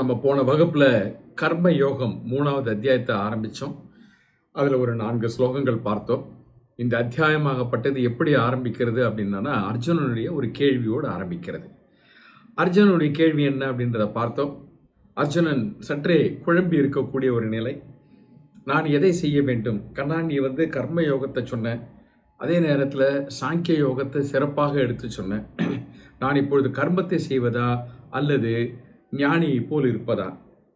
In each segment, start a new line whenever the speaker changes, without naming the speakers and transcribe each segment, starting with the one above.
நம்ம போன வகுப்புல கர்ம யோகம் 3வது அத்தியாயத்தை ஆரம்பிச்சோம். அதுல ஒரு 4 ஸ்லோகங்கள் பார்த்தோம். இந்த அத்தியாயமாகப்பட்டது எப்படி ஆரம்பிக்கிறது அப்படின்னா, அர்ஜுனனுடைய ஒரு கேள்வியோடு ஆரம்பிக்கிறது. அர்ஜுனனுடைய கேள்வி என்ன அப்படின்றத பார்த்தோம். அர்ஜுனன் சற்றே குழம்பி இருக்கக்கூடிய ஒரு நிலை. நான் எதை செய்ய வேண்டும்? கண்ணா, நீ கர்ம யோகத்தை சொன்ன, அதே நேரத்தில் சாங்கிய யோகத்தை சிறப்பாக எடுத்து சொன்ன. நான் இப்பொழுது கர்மத்தை செய்வதா அல்லது ஞானியை போல் இருப்பதா?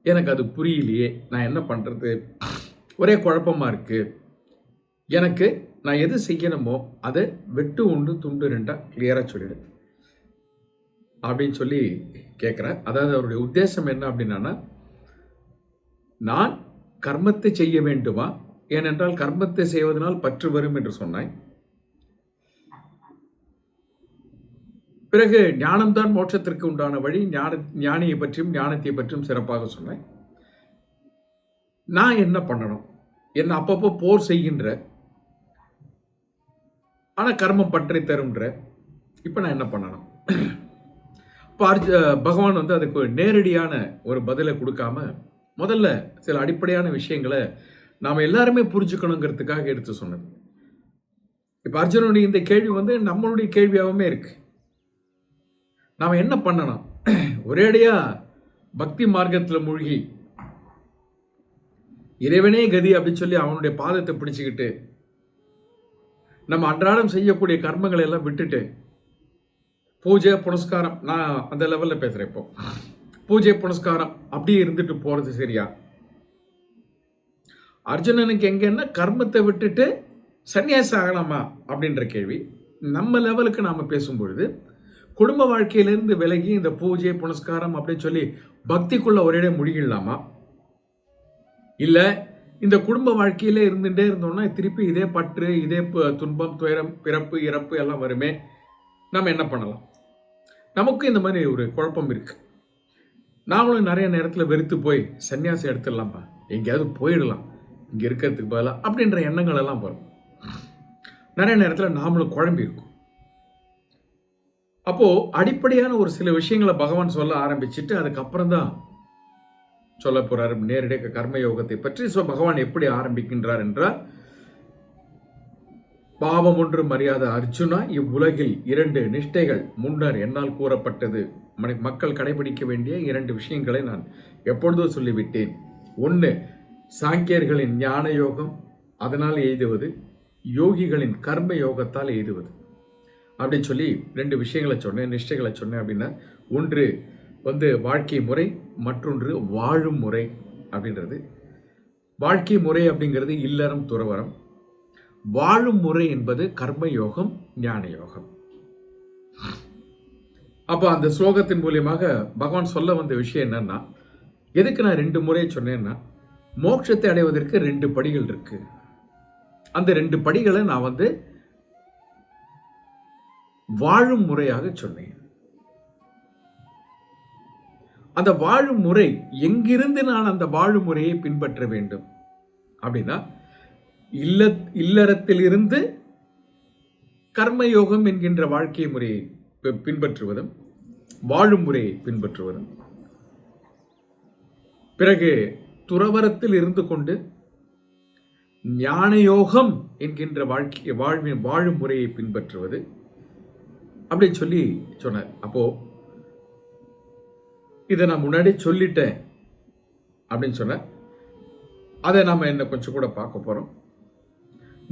எனக்கு அது புரியலையே. நான் என்ன பண்ணுறது? ஒரே குழப்பமாக இருக்குது. எனக்கு நான் எது செய்யணுமோ அதை வெட்டு 1 துண்டு 2 கிளியராக சொல்லிடு அப்படின்னு சொல்லி கேட்குறேன். அதாவது அவருடைய உத்தேசம் என்ன அப்படின்னா, நான் கர்மத்தை செய்ய வேண்டுமா? ஏனென்றால் கர்மத்தை செய்வதனால் பற்று வரும் என்று சொன்னாய். பிறகு ஞானம்தான் மோட்சத்திற்கு உண்டான வழி, ஞானியை பற்றியும் ஞானத்தை பற்றியும் சிறப்பாக சொன்னேன். நான் என்ன பண்ணணும்? என்ன அப்பப்போ போர் செய்கின்ற, ஆனால் கர்மம் பற்றி தரும்ன்ற. இப்போ நான் என்ன பண்ணணும்? இப்போ பகவான் அதுக்கு நேரடியான ஒரு பதிலை கொடுக்காம முதல்ல சில அடிப்படையான விஷயங்களை நாம் எல்லாருமே புரிஞ்சுக்கணுங்கிறதுக்காக எடுத்து சொன்னது. இப்போ அர்ஜுனனுடைய இந்த கேள்வி நம்மளுடைய கேள்வியாகவுமே இருக்கு. நாம் என்ன பண்ணணும்? ஒரேடியா பக்தி மார்க்கத்தில் மூழ்கி இறைவனே கதி அப்படின்னு சொல்லி அவனுடைய பாதத்தை பிடிச்சுக்கிட்டு நம்ம அன்றாடம் செய்யக்கூடிய கர்மங்களை எல்லாம் விட்டுட்டு பூஜை புனஸ்காரம், நான் அந்த லெவலில் பேசுகிறேன். இப்போ பூஜை புனஸ்காரம் அப்படியே இருந்துட்டு போகிறது சரியா? அர்ஜுனனுக்கு எங்கன்னா கர்மத்தை விட்டுட்டு சன்னியாசி ஆகலாமா அப்படின்ற கேள்வி. நம்ம லெவலுக்கு நாம் பேசும்பொழுது குடும்ப வாழ்க்கையிலிருந்து விலகி இந்த பூஜை புனஸ்காரம் அப்படின்னு சொல்லி பக்திக்குள்ள ஒரே முழுகிடலாமா? இல்லை இந்த குடும்ப வாழ்க்கையிலே இருந்துகிட்டே இருந்தோம்னா திருப்பி இதே பற்று, இதே துன்பம், துயரம், பிறப்பு இறப்பு எல்லாம் வருமே. நம்ம என்ன பண்ணலாம்? நமக்கு இந்த மாதிரி ஒரு குழப்பம் இருக்கு. நாமளும் நிறைய நேரத்தில் வெறுத்து போய் சன்னியாசி எடுத்துடலாம்ப்பா, எங்கேயாவது போயிடலாம் இங்கே இருக்கிறதுக்கு பதிலாக அப்படின்ற எண்ணங்கள் எல்லாம் வரும். நிறைய நேரத்தில் நாமளும் குழம்பி இருக்கும். அப்போ அடிப்படையான ஒரு சில விஷயங்களை பகவான் சொல்ல ஆரம்பிச்சுட்டு அதுக்கப்புறம் தான் சொல்ல போறாரு நேரடியாக கர்ம யோகத்தை பற்றி. பகவான் எப்படி ஆரம்பிக்கின்றார் என்றால், பாவம் ஒன்றும் அறியாத அர்ஜுனா, இவ்வுலகில் 2 நிஷ்டைகள் முன்னர் என்னால் கூறப்பட்டது. மக்கள் கடைபிடிக்க வேண்டிய 2 விஷயங்களை நான் எப்பொழுதோ சொல்லிவிட்டேன். 1, சாங்கியர்களின் ஞான யோகம், அதனால் எய்துவது, யோகிகளின் கர்ம யோகத்தால் எய்துவது அப்படின்னு சொல்லி 2 விஷயங்களை சொன்னேன், நிஷ்டைகளை சொன்னேன். அப்படின்னா ஒன்று வாழ்க்கை முறை, மற்றொன்று வாழும் முறை அப்படின்றது. வாழ்க்கை முறை அப்படிங்கிறது இல்லறம் துறவரம். வாழும் முறை என்பது கர்ம யோகம், ஞான யோகம். அப்போ அந்த ஸ்லோகத்தின் மூலியமாக பகவான் சொல்ல வந்த விஷயம் என்னன்னா, எதுக்கு நான் 2 முறை சொன்னேன்னா, மோட்சத்தை அடைவதற்கு 2 படிகள் இருக்கு. அந்த 2 படிகளை நான் வாழும் முறையாக சொன்னேன். அந்த வாழும் முறை எங்கிருந்து நான் அந்த வாழும் முறையை பின்பற்ற வேண்டும் அப்படின்னா, இல்லறத்திலிருந்து கர்மயோகம் என்கின்ற வாழ்க்கை முறையை பின்பற்றுவதும், வாழும் முறையை பின்பற்றுவதும், பிறகு துறவரத்தில் இருந்து கொண்டு ஞானயோகம் என்கின்ற வாழும் முறையை பின்பற்றுவது அப்படின்னு சொல்லி சொன்னார். அப்போ இதை நான் முன்னாடி சொல்லிட்டேன் அப்படின்னு சொன்ன, அதை நாம என்ன கொஞ்சம் கூட பார்க்க போறோம்.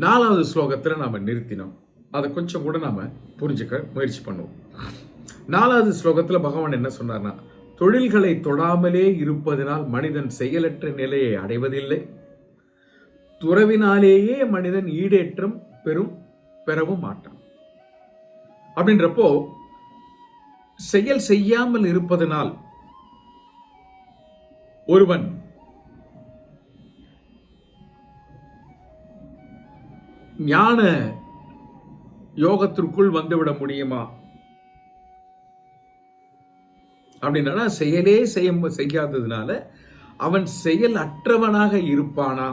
4வது ஸ்லோகத்தில் நாம நிறுத்தினோம். அதை கொஞ்சம் கூட நாம புரிஞ்சுக்க முயற்சி பண்ணுவோம். 4வது ஸ்லோகத்தில் பகவான் என்ன சொன்னார்னா, தொழில்களை தொடாமலே இருப்பதனால் மனிதன் செயலற்ற நிலையை அடைவதில்லை, துறவினாலேயே மனிதன் ஈடேற்றம் பெறவும் மாட்டான். அப்படின்றப்போ செயல் செய்யாமல் இருப்பதனால் ஒருவன் ஞான யோகத்திற்குள் வந்துவிட முடியுமா அப்படின்னா, செயலே செய்யாததுனால அவன் செயல் அற்றவனாக இருப்பானா?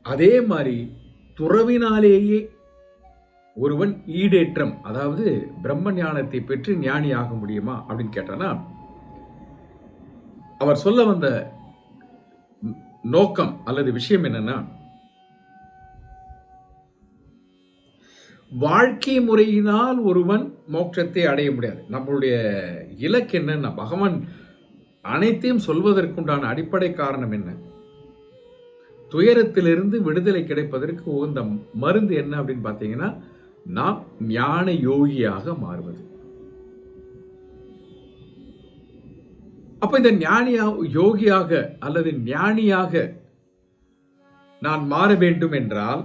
அதே மாதிரி துறவினாலேயே ஒருவன் ஈடேற்றம், அதாவது பிரம்ம ஞானத்தை பெற்று ஞானி ஆக முடியுமா அப்படின்னு கேட்டானா, அவர் சொல்ல வந்த நோக்கம் அல்லது விஷயம் என்னன்னா, வாழ்க்கை முறையினால் ஒருவன் மோட்சத்தை அடைய முடியாது. நம்மளுடைய இலக்கு என்னன்னா, பகவான் அனைத்தையும் சொல்வதற்குண்டான அடிப்படை காரணம் என்ன? துயரத்திலிருந்து விடுதலை கிடைப்பதற்கு உகந்த மருந்து என்ன அப்படின்னு பார்த்தீங்கன்னா, நாம் ஞான யோகியாக மாறுவது. அப்ப இந்த யோகியாக அல்லது ஞானியாக நான் மாற வேண்டும் என்றால்,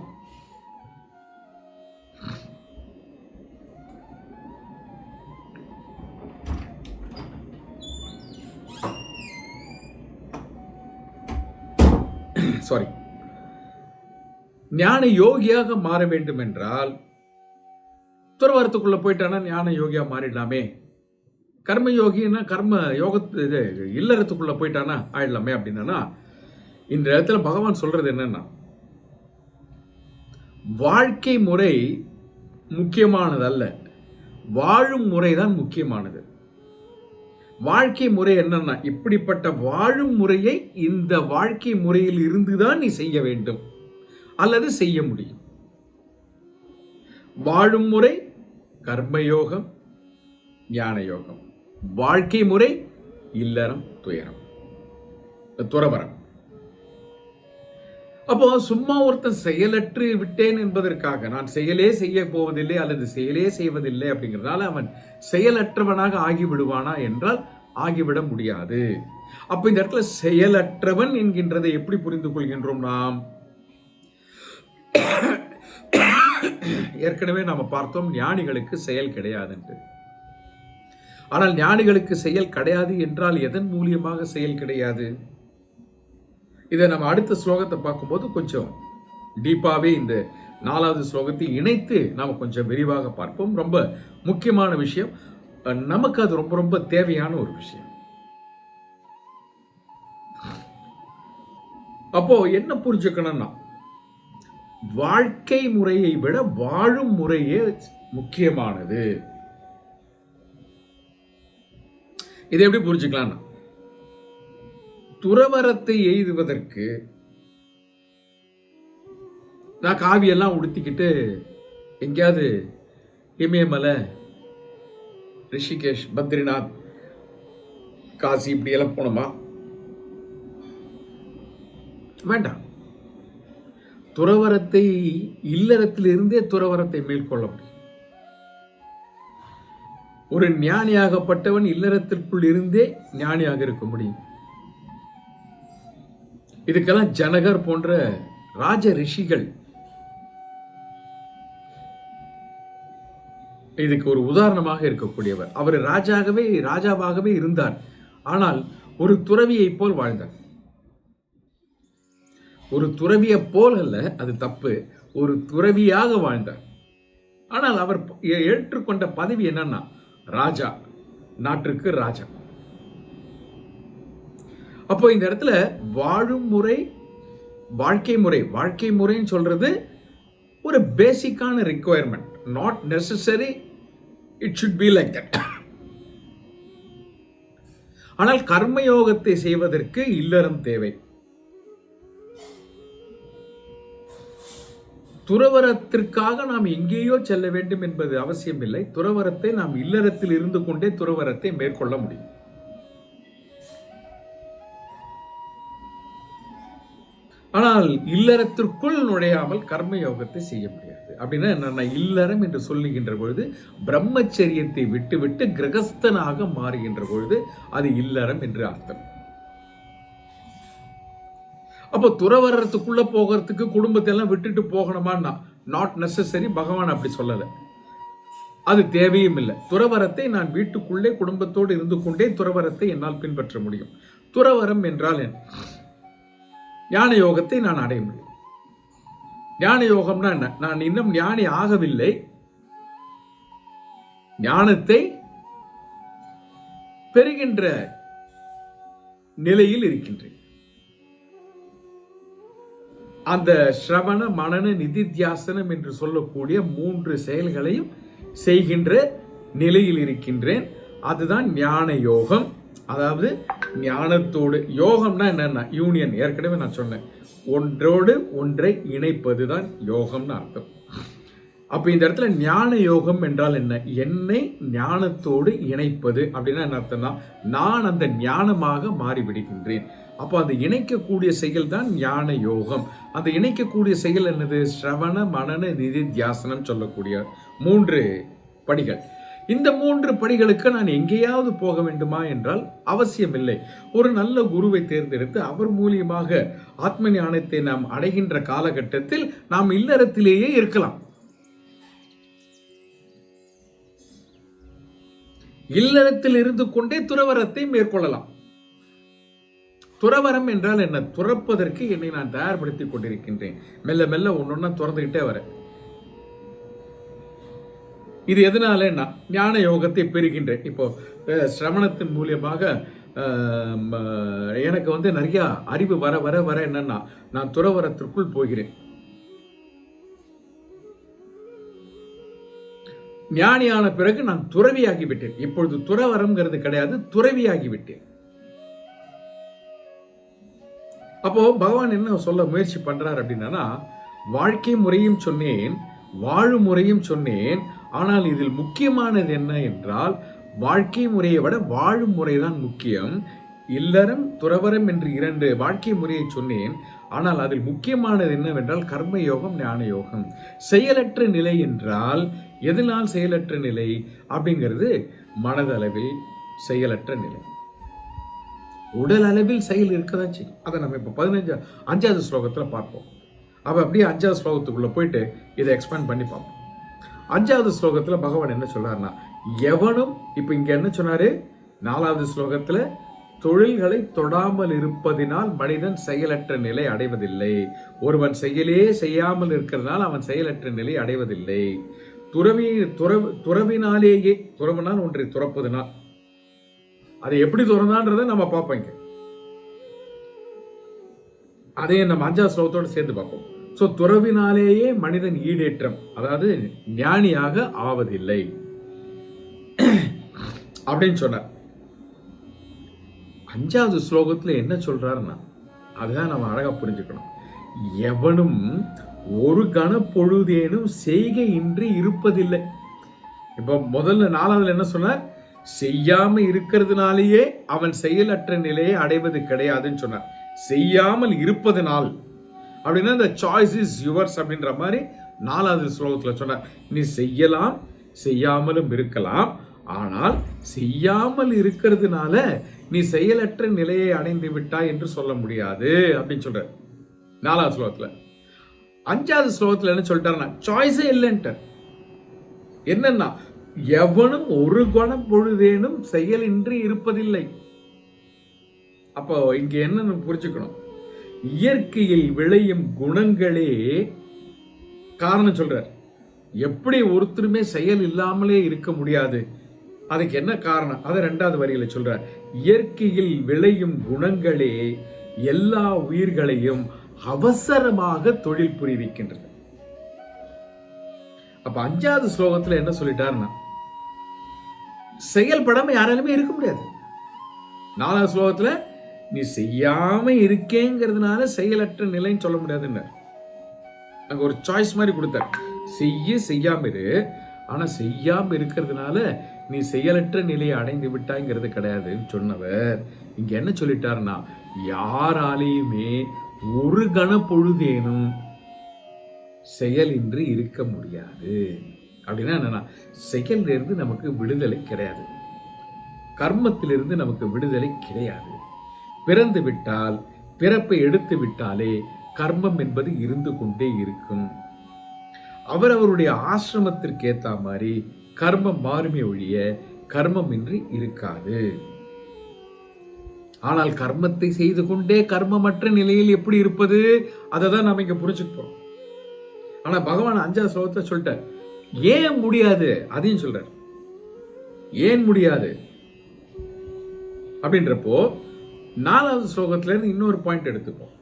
ஞான யோகியாக மாற வேண்டும் என்றால், துறவரத்துக்குள்ள போயிட்டானா ஞான யோகியா மாறிடலாமே. கர்ம யோகின்னா கர்ம யோகத்து இல்லறத்துக்குள்ள போயிட்டானா ஆயிடலாமே அப்படின்னா, இந்த இடத்துல பகவான் சொல்றது என்னன்னா, வாழ்க்கை முறை முக்கியமானது அல்ல, வாழும் முறைதான் முக்கியமானது. வாழ்க்கை முறை என்னன்னா, இப்படிப்பட்ட வாழும் முறையை இந்த வாழ்க்கை முறையில் இருந்துதான் நீ செய்ய வேண்டும் அல்லது செய்ய முடியும். வாழும் முறை கர்மயோகம், ஞான யோகம். வாழ்க்கை முறை இல்லறம், துறவரம். அப்போ சும்மா ஒருத்தன் செயலற்று விட்டேன் என்பதற்காக, நான் செயலே செய்ய போவதில்லை அல்லது செயலே செய்வதில்லை அப்படிங்கிறதால அவன் செயலற்றவனாக ஆகிவிடுவானா என்றால் ஆகிவிட முடியாது. அப்ப இந்த இடத்துல செயலற்றவன் என்கின்றதை எப்படி புரிந்து கொள்கின்றோம் நாம்? ஏற்கனவே நாம பார்த்தோம், ஞானிகளுக்கு செயல் கிடையாது என்று. ஆனால் ஞானிகளுக்கு செயல் கிடையாது என்றால் எதன் மூலியமாக செயல் கிடையாது? இதை நம்ம அடுத்த ஸ்லோகத்தை பார்க்கும்போது கொஞ்சம் டீப்பாவே இந்த 4வது ஸ்லோகத்தை இணைத்து நாம கொஞ்சம் விரிவாக பார்ப்போம். ரொம்ப முக்கியமான விஷயம், நமக்கு அது ரொம்ப ரொம்ப தேவையான ஒரு விஷயம். அப்போ என்ன புரிஞ்சுக்கணும்னா, வாழ்க்கை முறையை விட வாழும் முறையே முக்கியமானது. இதை எப்படி புரிஞ்சுக்கலாம்? துறவரத்தை எய்துவதற்கு நான் காவியெல்லாம் உடுத்திக்கிட்டு எங்கேயாவது இமயமலை, ரிஷிகேஷ், பத்ரிநாத், காசி இப்படி எல்லாம் போனோமா? வேண்டாம். துறவரத்தை இல்லறத்திலிருந்தே துறவரத்தை மேற்கொள்ள முடியும். ஒரு ஞானியாகப்பட்டவன் இல்லறத்திற்குள் இருந்தே ஞானியாக இருக்க முடியும். இதுக்கெல்லாம் ஜனகர் போன்ற ராஜ ரிஷிகள் இதுக்கு ஒரு உதாரணமாக இருக்கக்கூடியவர். அவர் ராஜாவாகவே இருந்தார். ஆனால் ஒரு துறவியை போல் வாழ்ந்தார். ஒரு துறவியை போல் அல்ல, அது தப்பு, ஒரு துறவியாக வாழ்ந்தார். ஆனால் அவர் ஏற்றுக்கொண்ட பதவி என்னன்னா ராஜா, நாட்டிற்கு ராஜா. அப்போ இந்த இடத்துல வாழும் முறை, வாழ்க்கை முறைன்னு சொல்றது ஒரு பேசிக்கான requirement. Not necessary it should be like that. ஆனால் கர்மயோகத்தை செய்வதற்கு இல்லறம் தேவை. துறவரத்திற்காக நாம் எங்கேயோ செல்ல வேண்டும் என்பது அவசியம் இல்லை. துறவரத்தை நாம் இல்லறத்தில் இருந்து கொண்டே துறவரத்தை மேற்கொள்ள முடியும். ஆனால் இல்லறத்திற்குள் நுழையாமல் கர்மயோகத்தை செய்ய முடியாது. அப்படின்னா என்ன? இல்லறம் என்று சொல்லுகின்ற பொழுது பிரம்மச்சரியத்தை விட்டுவிட்டு கிரகஸ்தனாக மாறுகின்ற பொழுது அது இல்லறம் என்று அர்த்தம். அப்போ துறவரத்துக்குள்ள போகிறதுக்கு குடும்பத்தை எல்லாம் விட்டுட்டு போகணுமான்னா நாட் நெசசரி. பகவான் அப்படி சொல்லல, அது தேவையும் இல்லை. துறவரத்தை நான் வீட்டுக்குள்ளே குடும்பத்தோடு இருந்து கொண்டே துறவரத்தை என்னால் பின்பற்ற முடியும். துறவரம் என்றால் என்ன? ஞான யோகத்தை நான் அடைய முடியும். ஞான யோகம்னா என்ன? நான் இன்னும் ஞானி ஆகவில்லை, ஞானத்தை பெறுகின்ற நிலையில் இருக்கின்றேன். அந்த ஸ்ரவண மனன நிதித்தியாசனம் என்று சொல்லக்கூடிய 3 செயல்களையும் செய்கின்ற நிலையில் இருக்கின்றேன். அதுதான் ஞான யோகம். அதாவது ஞானத்தோடு, யோகம்னா என்னன்னா யூனியன், ஏற்கனவே நான் சொன்னேன், ஒன்றோடு ஒன்றை இணைப்பது தான் யோகம்னு அர்த்தம். அப்ப இந்த இடத்துல ஞான யோகம் என்றால் என்ன? என்னை ஞானத்தோடு இணைப்பது அப்படின்னா என்ன அர்த்தம்னா, நான் அந்த ஞானமாக மாறிவிடுகின்றேன். அப்போ அந்த இணைக்கக்கூடிய செயல் தான் ஞான யோகம். அந்த இணைக்கக்கூடிய செயல் என்னது? ஸ்ரவண மனன நிதித்தியாசனம் சொல்லக்கூடிய 3 படிகள். இந்த 3 படிகளுக்கு நான் எங்கேயாவது போக வேண்டுமா என்றால் அவசியமில்லை. ஒரு நல்ல குருவை தேர்ந்தெடுத்து அவர் மூலியமாக ஆத்ம ஞானத்தை நாம் அடைகின்ற காலகட்டத்தில் நாம் இல்லறத்திலேயே இருக்கலாம். இல்லறத்தில் இருந்து கொண்டே துறவரத்தை மேற்கொள்ளலாம். துறவரம் என்றால் என்ன? துறப்பதற்கு என்னை நான் தயார்படுத்திக் கொண்டிருக்கின்றேன். மெல்ல மெல்ல ஒன்னொன்னா துறந்துகிட்டே வர. இது எதனால? ஞான யோகத்தை பெறுகின்றேன். இப்போ சிரவணத்தின் மூலியமாக எனக்கு நிறைய அறிவு வர வர வர என்னன்னா, நான் துறவரத்திற்குள் போகிறேன். ஞானியான பிறகு நான் துறவியாகிவிட்டேன். இப்பொழுது துறவரம்ங்கிறது கிடையாது, துறவியாகிவிட்டேன். அப்போ பகவான் என்ன சொல்ல முயற்சி பண்றார் அப்படின்னா, வாழ்க்கை முறையும் சொன்னேன், வாழும் முறையும் சொன்னேன். ஆனால் இதில் முக்கியமானது என்ன என்றால், வாழ்க்கை முறையை விட வாழும் முறைதான் முக்கியம். இல்லறம் துறவரம் என்று 2 வாழ்க்கை முறையை சொன்னேன். ஆனால் அதில் முக்கியமானது என்னவென்றால் கர்ம யோகம், ஞான யோகம். செயலற்ற நிலை என்றால் எதனால் செயலற்ற நிலை அப்படிங்கிறது? மனதளவில் செயலற்ற நிலை. உடல் அளவில் செயல் இருக்கதான் செய்யும். அதை நம்ம இப்போ 5வது ஸ்லோகத்தில் பார்ப்போம். அப்ப அப்படியே 5வது ஸ்லோகத்துக்குள்ள போயிட்டு இதை எக்ஸ்பேண்ட் பண்ணி பார்ப்போம். 5வது ஸ்லோகத்தில் பகவான் என்ன சொல்றாருன்னா, எவனும், இப்ப இங்க என்ன சொன்னாரு? 4வது ஸ்லோகத்துல தொழில்களை தொடாமல் இருப்பதினால் மனிதன் செயலற்ற நிலை அடைவதில்லை. ஒருவன் செயலே செய்யாமல் இருக்கிறதுனால அவன் செயலற்ற நிலை அடைவதில்லை. துறவினாலேயே, துறவினால் ஒன்றை துறப்பதுனால், அதை எப்படி துறந்தான்றதை நம்ம பார்ப்போம். அதையே நம்ம 5வது ஸ்லோகத்தோடு சேர்ந்து பார்ப்போம். சோ துறவினாலேயே மனிதன் ஈடேற்றம், அதாவது ஞானியாக ஆவதில்லை அப்படின்னு சொன்னார். 5வது ஸ்லோகத்துல என்ன சொல்றாருன்னா, அதுதான் நம்ம அழகா புரிஞ்சுக்கணும். எவனும் ஒரு கண பொழுதேனும் செய்கை இன்றி இருப்பதில்லை. இப்ப முதல்ல 4வதுல என்ன சொன்னார்? செய்யாம இருக்கிறதுனாலேயே அவன் செயலற்ற நிலையை அடைவது கிடையாதுன்னு சொன்னார். செய்யாமல் இருப்பதனால் அப்படின்னா இந்த சாய்ஸ் இஸ் யுவர்ஸ் அப்படின்ற மாதிரி 4வது ஸ்லோகத்துல சொன்னார். நீ செய்யலாம், செய்யாமலும் இருக்கலாம். ஆனால் செய்யாமல் இருக்கிறதுனால நீ செயலற்ற நிலையை அடைந்து விட்டாய் என்று சொல்ல முடியாது அப்படின்னு சொல்ற 4வது ஸ்லோகத்துல. 5வது ஸ்லோகத்துல என்ன சொல்லிட்டாருன்னா, சாய்ஸே இல்லைன்ட்டு. என்னன்னா, எவனும் ஒரு கணம் பொழுதேனும் செயலின்றி இருப்பதில்லை. அப்போ இங்க என்ன புரிஞ்சுக்கணும்? இயற்கையில் விளையும் குணங்களே காரணம் சொல்றார். எப்படி ஒருத்தருமே செயல் இல்லாமலே இருக்க முடியாது, அதுக்கு என்ன காரணம்? அதை 2வது வரியில சொல்றார். இயற்கையில் விளையும் குணங்களே எல்லா உயிர்களையும் அவசரமாக தொழில் புரிவிக்கின்றது. அப்ப 5வது ஸ்லோகத்துல என்ன சொல்லிட்டாருன்னா, செயல்படாம யாராலுமே இருக்க முடியாது. 4வது ஸ்லோகத்துல நீ செய்யாம இருக்கேங்கிறதுனால செயலற்ற நிலைன்னு சொல்ல முடியாதுன்னு அங்க ஒரு சாய்ஸ் மாதிரி கொடுத்தார். செய்யாம இரு, ஆனா செய்யாம இருக்கிறதுனால நீ செயலற்ற நிலையை அடைந்து விட்டாய்ங்கிறது கிடையாதுன்னு சொன்னவர் இங்க என்ன சொல்லிட்டாருன்னா, யாராலையுமே ஒரு கண பொழுதேனும் செயலின்றி இருக்க முடியாது. அப்படின்னா என்னன்னா, செயலிலிருந்து நமக்கு விடுதலை கிடையாது, கர்மத்திலிருந்து நமக்கு விடுதலை கிடையாது. பிறந்து விட்டால், பிறப்பை எடுத்து விட்டாலே கர்மம் என்பது இருந்து கொண்டே இருக்கும். அவரவருடைய ஆசிரமத்திற்கு ஏத்த மாதிரி கர்மம் மாறுமே ஒழிய கர்மம் இன்றி இருக்காது. ஆனால் கர்மத்தை செய்து கொண்டே கர்மமற்ற நிலையில் எப்படி இருப்பது, அதை தான் நாம இங்க புரிஞ்சுக்க போறோம். ஆனா பகவான் 5வது ஸ்லோகத்தை சொல்லிட்டார். ஏன் முடியாது அதையும் சொல்றார். ஏன் முடியாது அப்படின்றப்போ 4வது ஸ்லோகத்துல இருந்து இன்னொரு பாயிண்ட் எடுத்துப்போம்.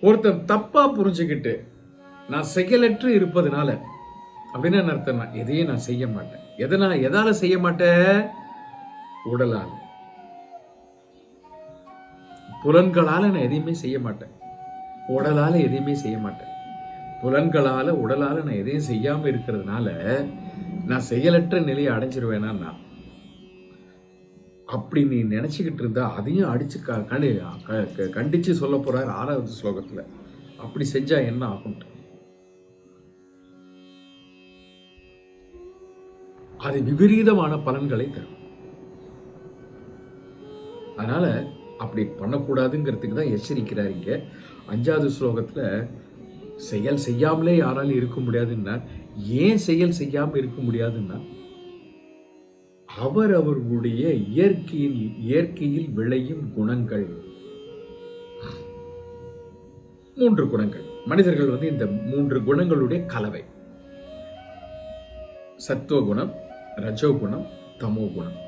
ஒருத்தன் தப்பா புரிஞ்சுக்கிட்டு நான் செயலற்று இருப்பதனால அப்படின்னு என்ன அர்த்தம்னா, எதையும் நான் செய்ய மாட்டேன். எதால செய்ய மாட்டேன்? உடலால, புலன்களால நான் எதையுமே செய்ய மாட்டேன். உடலால எதையுமே செய்ய மாட்டேன். புலன்களால உடலால நான் எதையும் செய்யாம இருக்கிறதுனால நான் செயலற்ற நிலையை அடைஞ்சிருவேனா? அப்படி நீ நினைச்சுக்கிட்டு இருந்தா அதையும் அடிச்சு கண்டிச்சு சொல்ல போறார் 6வது ஸ்லோகத்துல. அப்படி செஞ்சா என்ன ஆகும்? அது விபரீதமான பலன்களை தரும். அதனால அப்படி பண்ணக்கூடாதுங்கிறதுக்கு தான் எச்சரிக்கிறார் இங்க 5வது ஸ்லோகத்துல. செயல் செய்யாமலே யாராலும் இருக்க முடியாதுன்னா, ஏன் செயல் செய்யாம இருக்க முடியாதுன்னா, அவர்களுடைய இயற்கையில் விளையும் குணங்கள். 3 குணங்கள். மனிதர்கள் இந்த 3 குணங்களுடைய கலவை. சத்துவகுணம், ரஜோகுணம், தமோ குணம்.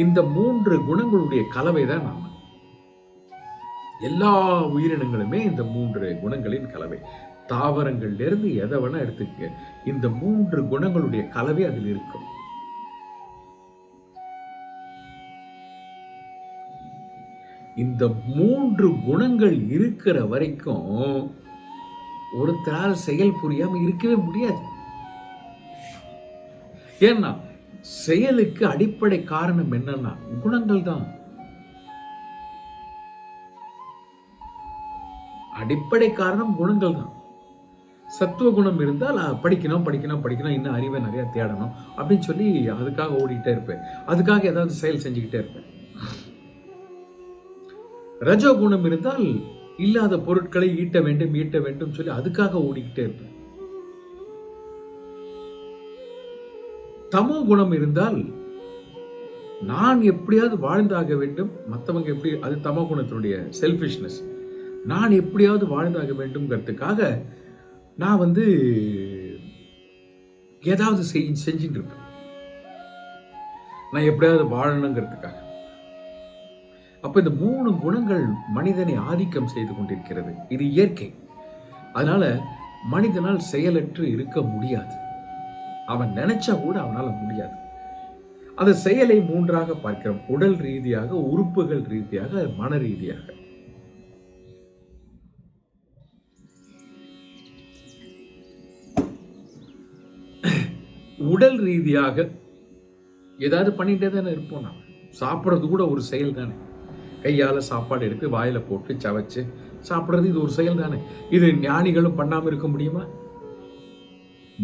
இந்த 3 குணங்களுடைய கலவை தான் நாம. எல்லா உயிரினங்களுமே இந்த 3 குணங்களின் கலவை. தாவரங்கள்ல இருந்து எதை வேணா எடுத்துக்க, இந்த 3 குணங்களுடைய கலவை அதில் இருக்கும். இந்த 3 குணங்கள் இருக்கிற வரைக்கும் ஒருத்தரால் செயல் புரியாம இருக்கவே முடியாது. ஏன்னா செயலுக்கு அடிப்படை காரணம் என்னன்னா குணங்கள் தான். அடிப்படை காரணம் குணங்கள் தான். சத்துவ குணம் இருந்தால் படிக்கணும் இன்னும் அறிவை நிறைய தேடணும் அப்படின்னு சொல்லி அதுக்காக ஓடிக்கிட்டே இருப்பேன். அதுக்காக ஏதாவது செயல் செஞ்சுக்கிட்டே இருப்பேன். ரஜோ குணம் இருந்தால் இல்லாத பொருட்களை ஈட்ட வேண்டும் சொல்லி அதுக்காக ஓடிக்கிட்டே இருப்பேன். தமோ குணம் இருந்தால் நான் எப்படியாவது வாழ்ந்தாக வேண்டும், மற்றவங்க எப்படி, அது தமோ குணத்தினுடைய செல்ஃபிஷ்னஸ். நான் எப்படியாவது வாழ்ந்தாக வேண்டும்ங்கிறதுக்காக நான் ஏதாவது செஞ்சுட்டு இருப்பேன். நான் எப்படியாவது வாழணுங்கிறதுக்காக. அப்ப இந்த 3 குணங்கள் மனிதனை ஆதிக்கம் செய்து கொண்டிருக்கிறது. இது இயற்கை. அதனால மனிதனால் செயலற்று இருக்க முடியாது. அவன் நினைச்சா கூட அவனால முடியாது. அந்த செயலை 3ஆக பார்க்கிறோம். உடல் ரீதியாக, உறுப்புகள் ரீதியாக, மன ரீதியாக. உடல் ரீதியாக ஏதாவது பண்ணிட்டே தானே இருப்போம். நாம் சாப்பிட்றது கூட ஒரு செயல் தானே. கையால சாப்பாடு எடுத்து வாயில போட்டு சவைச்சு சாப்பிட்றது இது ஒரு செயல் தானே. இது ஞானிகளும் பண்ணாம இருக்க முடியுமா?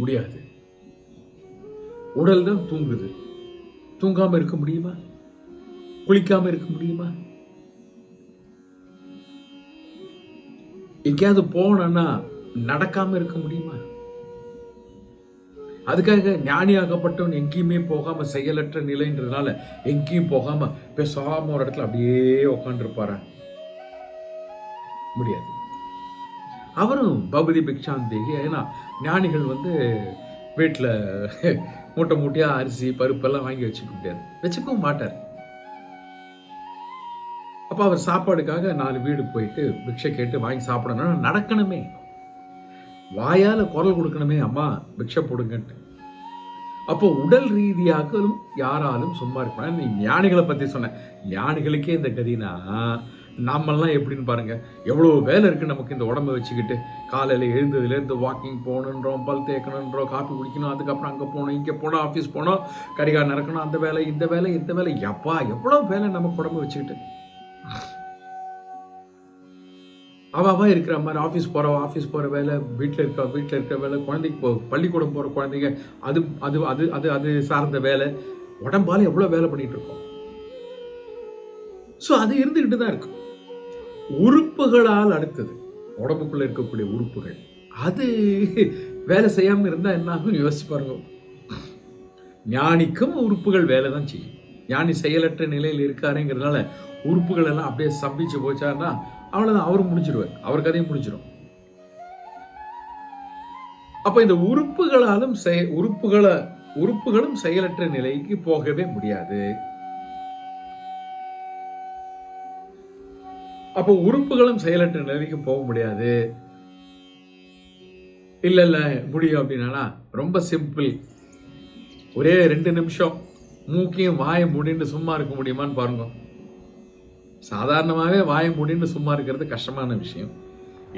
முடியாது. உடல் தான் தூங்குது. தூங்காம இருக்க முடியுமா? குளிக்காம இருக்க முடியுமா? எங்கேயாவது போனா நடக்காம இருக்க முடியுமா? அதுக்காக ஞானியாகப்பட்டவன் எங்கேயுமே போகாம செயலற்ற நிலைன்றதுனால எங்கேயும் போகாம பேசாம ஒரு இடத்துல அப்படியே உட்காந்துருப்பாரா? முடியாது. அவரும் பகுதி பிக்ஷாந்தேகி. ஏன்னா ஞானிகள் வீட்டில் மூட்டையா அரிசி பருப்பெல்லாம் வாங்கி வச்சுக்க முடியாது, வச்சுக்கவும் மாட்டார். அப்ப அவர் சாப்பாடுக்காக 4 வீடு போயிட்டு பிக்ஷை கேட்டு வாங்கி சாப்பிடணும். நடக்கணுமே, வாயால குரல் கொடுக்கணுமே, அம்மா பிக்ஷை போடுங்கன்ட்டு. அப்போ உடல் ரீதியாகவும் யாராலும் சும்மா இருக்க. நீ ஞானிகளை பத்தி சொன்ன, ஞானிகளுக்கே இந்த கதினா நாமெல்லாம் எப்படின்னு பாருங்க. எவ்வளோ வேலை இருக்கு நமக்கு இந்த உடம்பை வச்சுக்கிட்டு. காலையில் எழுந்ததுலேருந்து வாக்கிங் போகணுன்றோம், பல் தேய்க்கணுன்றோம், காப்பி குடிக்கணும், அதுக்கப்புறம் அங்கே போகணும், இங்கே போனோம், ஆஃபீஸ் போனோம், கடிகாரம் நடக்கணும், அந்த வேலை இந்த வேலை எப்பா எவ்வளோ வேலை நமக்கு உடம்பு வச்சுக்கிட்டு. அவா இருக்கிற மாதிரி ஆஃபீஸ் போகிற வேலை, வீட்டில் இருக்க வேலை, குழந்தைக்கு பள்ளிக்கூடம் போகிற குழந்தைங்க அது அது அது அது அது சார்ந்த வேலை, உடம்பால் எவ்வளோ வேலை பண்ணிட்டு இருக்கோம். ஸோ அது இருந்துக்கிட்டு தான் இருக்கும். உறுப்புகளால் அடுத்தது உடம்புக்குள்ள இருக்கக்கூடிய உறுப்புகள், அது வேலை செய்யாமல் இருந்தால் என்ன ஆகும் யோசிச்சு பாருங்க. ஞானிக்கும் உறுப்புகள் வேலை தான் செய்யும். ஞானி செயலற்ற நிலையில் இருக்காருங்கிறதுனால உறுப்புகள் எல்லாம் அப்படியே சம்பிச்சு போச்சாருன்னா அவ்வளவுதான், அவரும் முடிச்சிருவார், அவர் கதையும் முடிச்சிடும். அப்ப இந்த உறுப்புகளும் செயலற்ற நிலைக்கு போகவே முடியாது. அப்போ உறுப்புகளும் செயலற்ற நிலைக்கு போக முடியாது. இல்ல முடியும் அப்படின்னா ரொம்ப சிம்பிள். ஒரே 2 நிமிஷம் மூக்கையும் வாயை மூடின்னு சும்மா இருக்க முடியுமான்னு பாருங்க. சாதாரணமாகவே வாயை மூடின்னு சும்மா இருக்கிறது கஷ்டமான விஷயம்.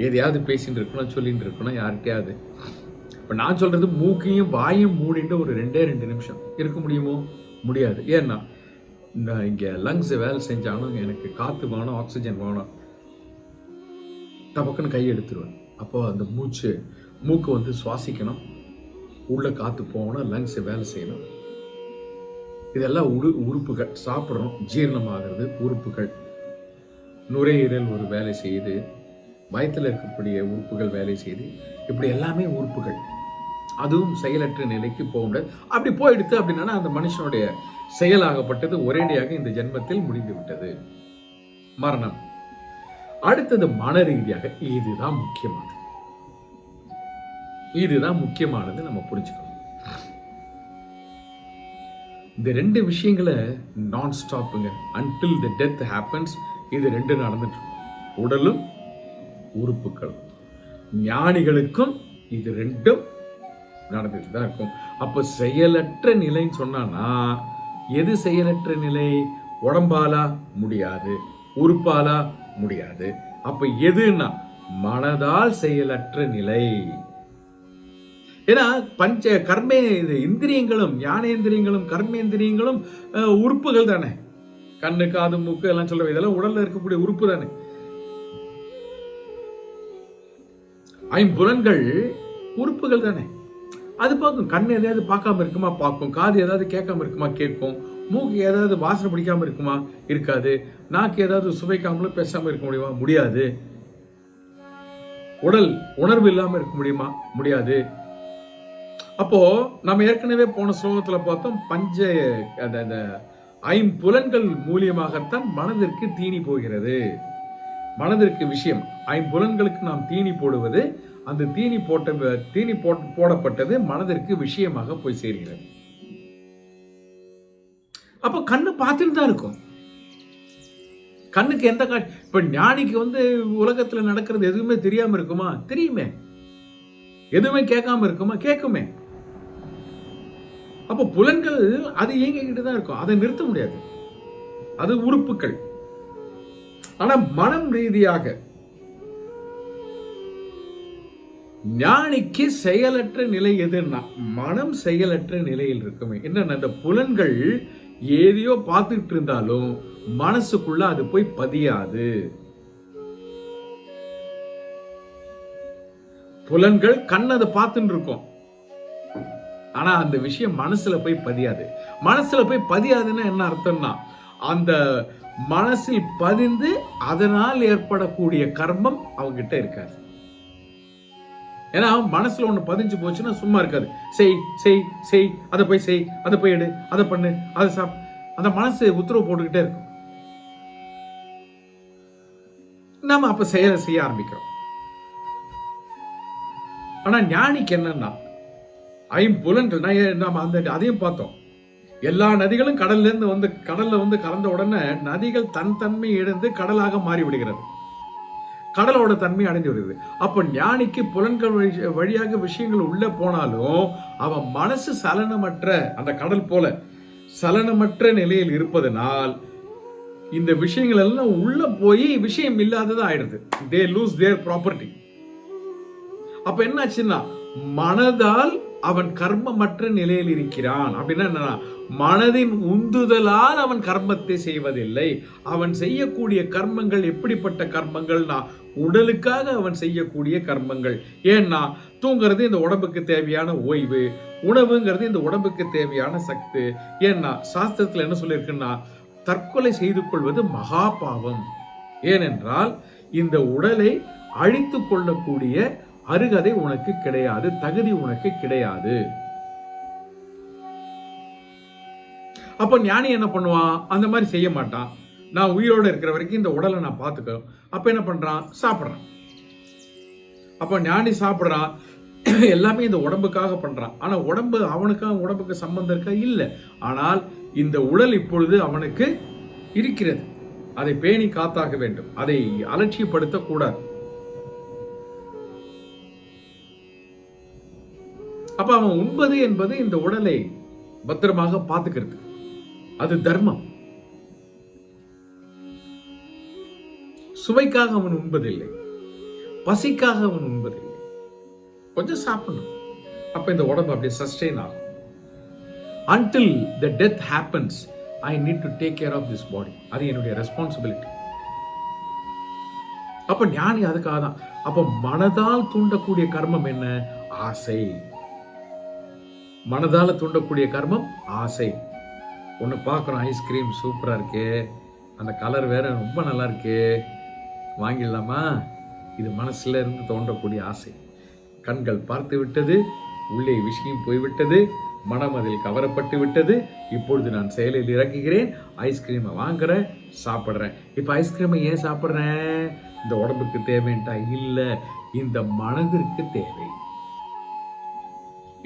எதையாவது பேசிட்டு இருக்கணும், சொல்லிட்டு இருக்கணும் யார்கிட்டயாவது. இப்போ நான் சொல்றது மூக்கையும் வாயும் மூடிட்டு ஒரு 2 நிமிஷம் இருக்க முடியுமோ? முடியாது. ஏன்னா நான் இங்கே லங்ஸ் வேலை செஞ்சாலும் எனக்கு காற்று வேணும், ஆக்சிஜன் வேணும். டபக்குன்னு கை எடுத்துருவேன். அப்போ அந்த மூக்கு வந்து சுவாசிக்கணும், உள்ள காற்று போகணும், லங்ஸ் வேலை செய்யணும். இதெல்லாம் உறுப்புகள். சாப்பிட்றோம், ஜீரணமாகிறது உறுப்புகள். நுரையீரல் ஒரு வேலை செய்யுது, வயிற்றில் இருக்கக்கூடிய உறுப்புகள் வேலை செய்யுது. இப்படி எல்லாமே உறுப்புகள். அதுவும் செயலற்ற நிலைக்கு போக முடியாது. அப்படி போயிடுத்து அப்படின்னா அந்த மனுஷனுடைய செயலாகப்பட்டது ஒரேடியாக இந்த ஜென்மத்தில் முடிந்து விட்டது, மரணம். அடுத்தது மன ரீதியாக இதுதான் முக்கியமானது. நம்ம புரிஞ்சுக்கணும். இந்த 2 விஷயங்களை நான் ஸ்டாப்புங்க. until the death happens. இது 2 நடந்துட்டு இருக்கும். உடலும் உறுப்புகளும். ஞானிகளுக்கும் இது 2ம் நடந்துட்டு தான் இருக்கும். அப்போ செயலற்ற நிலைன்னு சொன்னானா எது செயலற்ற நிலை? உடம்பாலா முடியாது, உறுப்பாலா முடியாது. அப்ப எதுன்னா மனதால் செயலற்ற நிலை. ஏன்னா இந்திரியங்களும், ஞானேந்திரியங்களும் கர்மேந்திரியங்களும் உறுப்புகள் தானே. கண்ணு, காது, மூக்கு எல்லாம் சொல்ற இதெல்லாம் உடல்ல இருக்கக்கூடிய உறுப்பு தானே. ஐம்புலன்கள் உறுப்புகள் தானே. அது பார்க்கும். கண் எதையாவது பார்க்காம இருக்குமா? பார்க்கும். காது ஏதாவது கேட்காம இருக்குமா? கேட்கும். மூக்கு ஏதாவது வாசனை பிடிக்காம இருக்குமா? இருக்காது. நாக்கு ஏதாவது சுவைக்காமலும் பேசாம இருக்க முடியுமா? முடியாது. உடல் உணர்வு இல்லாம இருக்க முடியுமா? முடியாது. அப்போ நம்ம ஏற்கனவே போன ஸ்லோகத்துல பார்த்தோம், அந்த ஐம்புலன்கள் மூலியமாகத்தான் மனதிற்கு தீனி போகிறது. மனதிற்கு விஷயம். ஐம்புலன்களுக்கு நாம் தீனி போடுவது, அந்த தீனி போடப்பட்டது மனதிற்கு விஷயமாக போய் சேர்கிறது. அப்ப கண்ணு பார்த்துட்டு தான் இருக்கும். கண்ணுக்கு எந்த இப்ப ஞானிக்கு வந்து உலகத்துல நடக்கிறது எதுவுமே தெரியாம இருக்குமா? தெரியுமே. எதுவுமே கேட்காம இருக்குமா? கேட்குமே. அப்ப புலன்கள் அது இயங்கிக்கிட்டு தான் இருக்கும். அதை நிறுத்த முடியாது. அது உறுப்புகள். ஆனா மனம் ரீதியாக ஞானிக்கு செயலற்ற நிலை எதுன்னா மனம் செயலற்ற நிலையில் இருக்குமே. என்னன்னா இந்த புலன்கள் ஏதையோ பார்த்துட்டு இருந்தாலும் மனசுக்குள்ள அது போய் பதியாது. புலன்கள் கண் அதை பார்த்துட்டு இருக்கும், ஆனா அந்த விஷயம் மனசுல போய் பதியாது. மனசுல போய் பதியாதுன்னா என்ன அர்த்தம்னா அந்த மனசில் பதிந்து அதனால் ஏற்படக்கூடிய கர்மம் அவங்க கிட்ட இருக்காது. ஏன்னா மனசுல ஒண்ணு பதிஞ்சு போச்சுன்னா சும்மா இருக்காது. செய் செய் செய், அதை போய் செய், அதை போய் எடு, அதை பண்ணு, அதை அந்த மனசு உத்தரவு போட்டுக்கிட்டே இருக்கும். நாம அப்ப செயலை செய்ய ஆரம்பிக்கிறோம். ஆனா ஞானிக்கு என்னன்னா ஐம்புலன்கள், நாம அதையும் பார்த்தோம். எல்லா நதிகளும் கடல்ல வந்து கலந்த உடனே நதிகள் தன் தன்மை இழந்து கடலாக மாறி விடுகிறது. கடலோட தன்மை அடைந்து விடுது. அப்ப ஞானிக்கு புலன்கள் வழியாக விஷயங்கள் உள்ள போனாலும் அவன் மனசு சலனமற்ற, அந்த கடல் போல சலனமற்ற நிலையில் இருப்பதனால் இந்த விஷயங்கள் எல்லாம் உள்ள போய் விஷயம் இல்லாததா ஆயிடுது. they lose their property. அப்ப என்னாச்சுன்னா மனதால் அவன் கர்மமற்ற நிலையில் இருக்கிறான். அப்படின்னா என்னன்னா மனதின் உந்துதலால் அவன் கர்மத்தை செய்வதில்லை. அவன் செய்யக்கூடிய கர்மங்கள் எப்படிப்பட்ட கர்மங்கள்னா உடலுக்காக அவன் செய்யக்கூடிய கர்மங்கள். ஏன்னா தூங்குறது இந்த உடம்புக்கு தேவையான ஓய்வு, உணவுங்கிறது இந்த உடம்புக்கு தேவையான சக்தி. ஏன்னா சாஸ்திரத்துல என்ன சொல்லியிருக்குன்னா தற்கொலை செய்து கொள்வது மகா பாவம். ஏனென்றால் இந்த உடலை அழித்து கொள்ளக்கூடிய அருகதை உனக்கு கிடையாது, தகுதி உனக்கு கிடையாது. அப்ப ஞானி என்ன பண்ணுவான்? அந்த மாதிரி செய்ய மாட்டான். நான் உயிரோட இருக்கிற வரைக்கும் இந்த உடலை நான் பார்த்துக்கிறோம். அப்ப என்ன பண்றான்? சாப்பிட்றான். அப்ப ஞானி சாப்பிட்றான், எல்லாமே இந்த உடம்புக்காக பண்றான். ஆனா உடம்புக்கு சம்பந்தம் இருக்கா? இல்லை. ஆனால் இந்த உடல் இப்பொழுது அவனுக்கு இருக்கிறது. அதை பேணி காத்தாக வேண்டும். அதை அலட்சியப்படுத்த கூடாது. அப்ப அவன் உண்பது என்பது இந்த உடலை பத்திரமாக பார்த்துக்கிறது. அது தர்மம். சுவைக்காக அவன் உண்பதில்லை, பசிக்காக அவன் உண்பதில்லை. கொஞ்சம் சாப்பிடணும், அப்ப இந்த உடம்பு அப்படியே சஸ்டெயின் ஆகும். Until the death happens, I need to take care of this body. அது என்னுடைய ரெஸ்பான்சிபிலிட்டி. அப்ப ஞானி அதுக்காக தான். அப்ப மனதால் தூண்டக்கூடிய கர்மம் என்ன? ஆசை. மனதால தூண்டக்கூடிய கர்மம் ஆசை. ஒன்று பார்க்குறோம், ஐஸ்கிரீம் சூப்பராக இருக்கு, அந்த கலர் வேற ரொம்ப நல்லா இருக்கு, வாங்கிடலாமா? இது மனசுல இருந்து தோன்றக்கூடிய ஆசை. கண்கள் பார்த்து விட்டது, உள்ளே விஷயம் போய்விட்டது, மனம் அதில் கவரப்பட்டு விட்டது. இப்பொழுது நான் செயலில் இறங்குகிறேன், ஐஸ்கிரீமை வாங்குறேன், சாப்பிட்றேன். இப்போ ஐஸ்கிரீமை ஏன் சாப்பிட்றேன்? இந்த உடம்புக்கு தேவைன்ட்டா இல்லை, இந்த மனதிற்கு தேவை.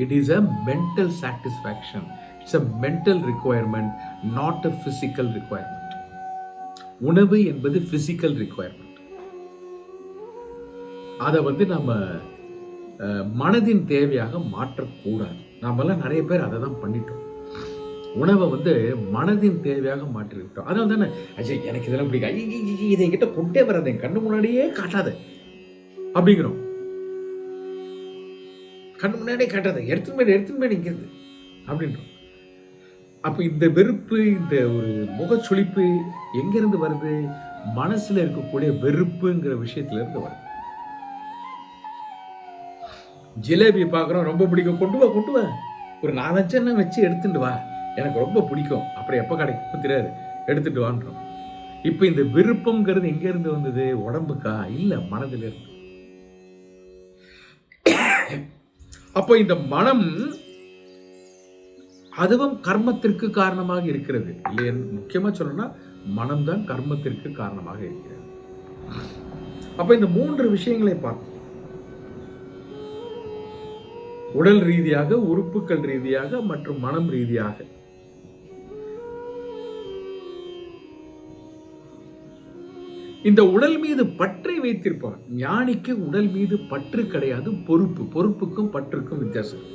It is a mental satisfaction. It's a mental requirement, not a physical requirement. உணவு என்பது physical requirement. அதை நம்ம மனதின் தேவையாக மாற்றக்கூடாது. நாமெல்லாம் நிறைய பேர் அதை தான் பண்ணிட்டோம். உணவை மனதின் தேவையாக மாற்றிவிட்டோம். அதனால தானே அஜய் எனக்கு இதெல்லாம் பிடிக்கும், இதை என்கிட்ட கொண்டே வராது, என் கண்ணு முன்னாடியே காட்டாத அப்படிங்கிறோம். கண்ணு முன்னாடியே காட்டாத, எடுத்துன்னு போய் நிற்கிறது அப்படின்றோம். அப்போ இந்த வெறுப்பு, இந்த ஒரு முகச்சுளிப்பு எங்கிருந்து வருது? மனசுல இருக்கக்கூடிய வெறுப்புங்கிற விஷயத்துல இருந்து வருது. ஜிலேபி பார்க்குறோம், ரொம்ப பிடிக்கும், கொண்டு வா ஒரு 4-5 எண்ணம் வச்சு எடுத்துட்டு வா, எனக்கு ரொம்ப பிடிக்கும், அப்புறம் எப்போ கிடைக்கும் தெரியாது, எடுத்துட்டு வான்றோம். இப்போ இந்த விருப்பம்ங்கிறது எங்க இருந்து வந்தது? உடம்புக்கா? இல்லை, மனதில் இருந்து. அப்போ இந்த மனம் அதுவும் கர்மத்திற்கு காரணமாக இருக்கிறது இல்லையா? முக்கியமா சொல்லணும்னா மனம்தான் கர்மத்திற்கு காரணமாக இருக்கிறது. அப்ப இந்த 3 விஷயங்களை பார்த்தோம். உடல் ரீதியாக, உறுப்புகள் ரீதியாக மற்றும் மனம் ரீதியாக. இந்த உடல் மீது பற்றை வைத்திருப்பார். ஞானிக்கு உடல் மீது பற்று கிடையாது, பொறுப்பு. பொறுப்புக்கும் பற்றுக்கும் வித்தியாசம்.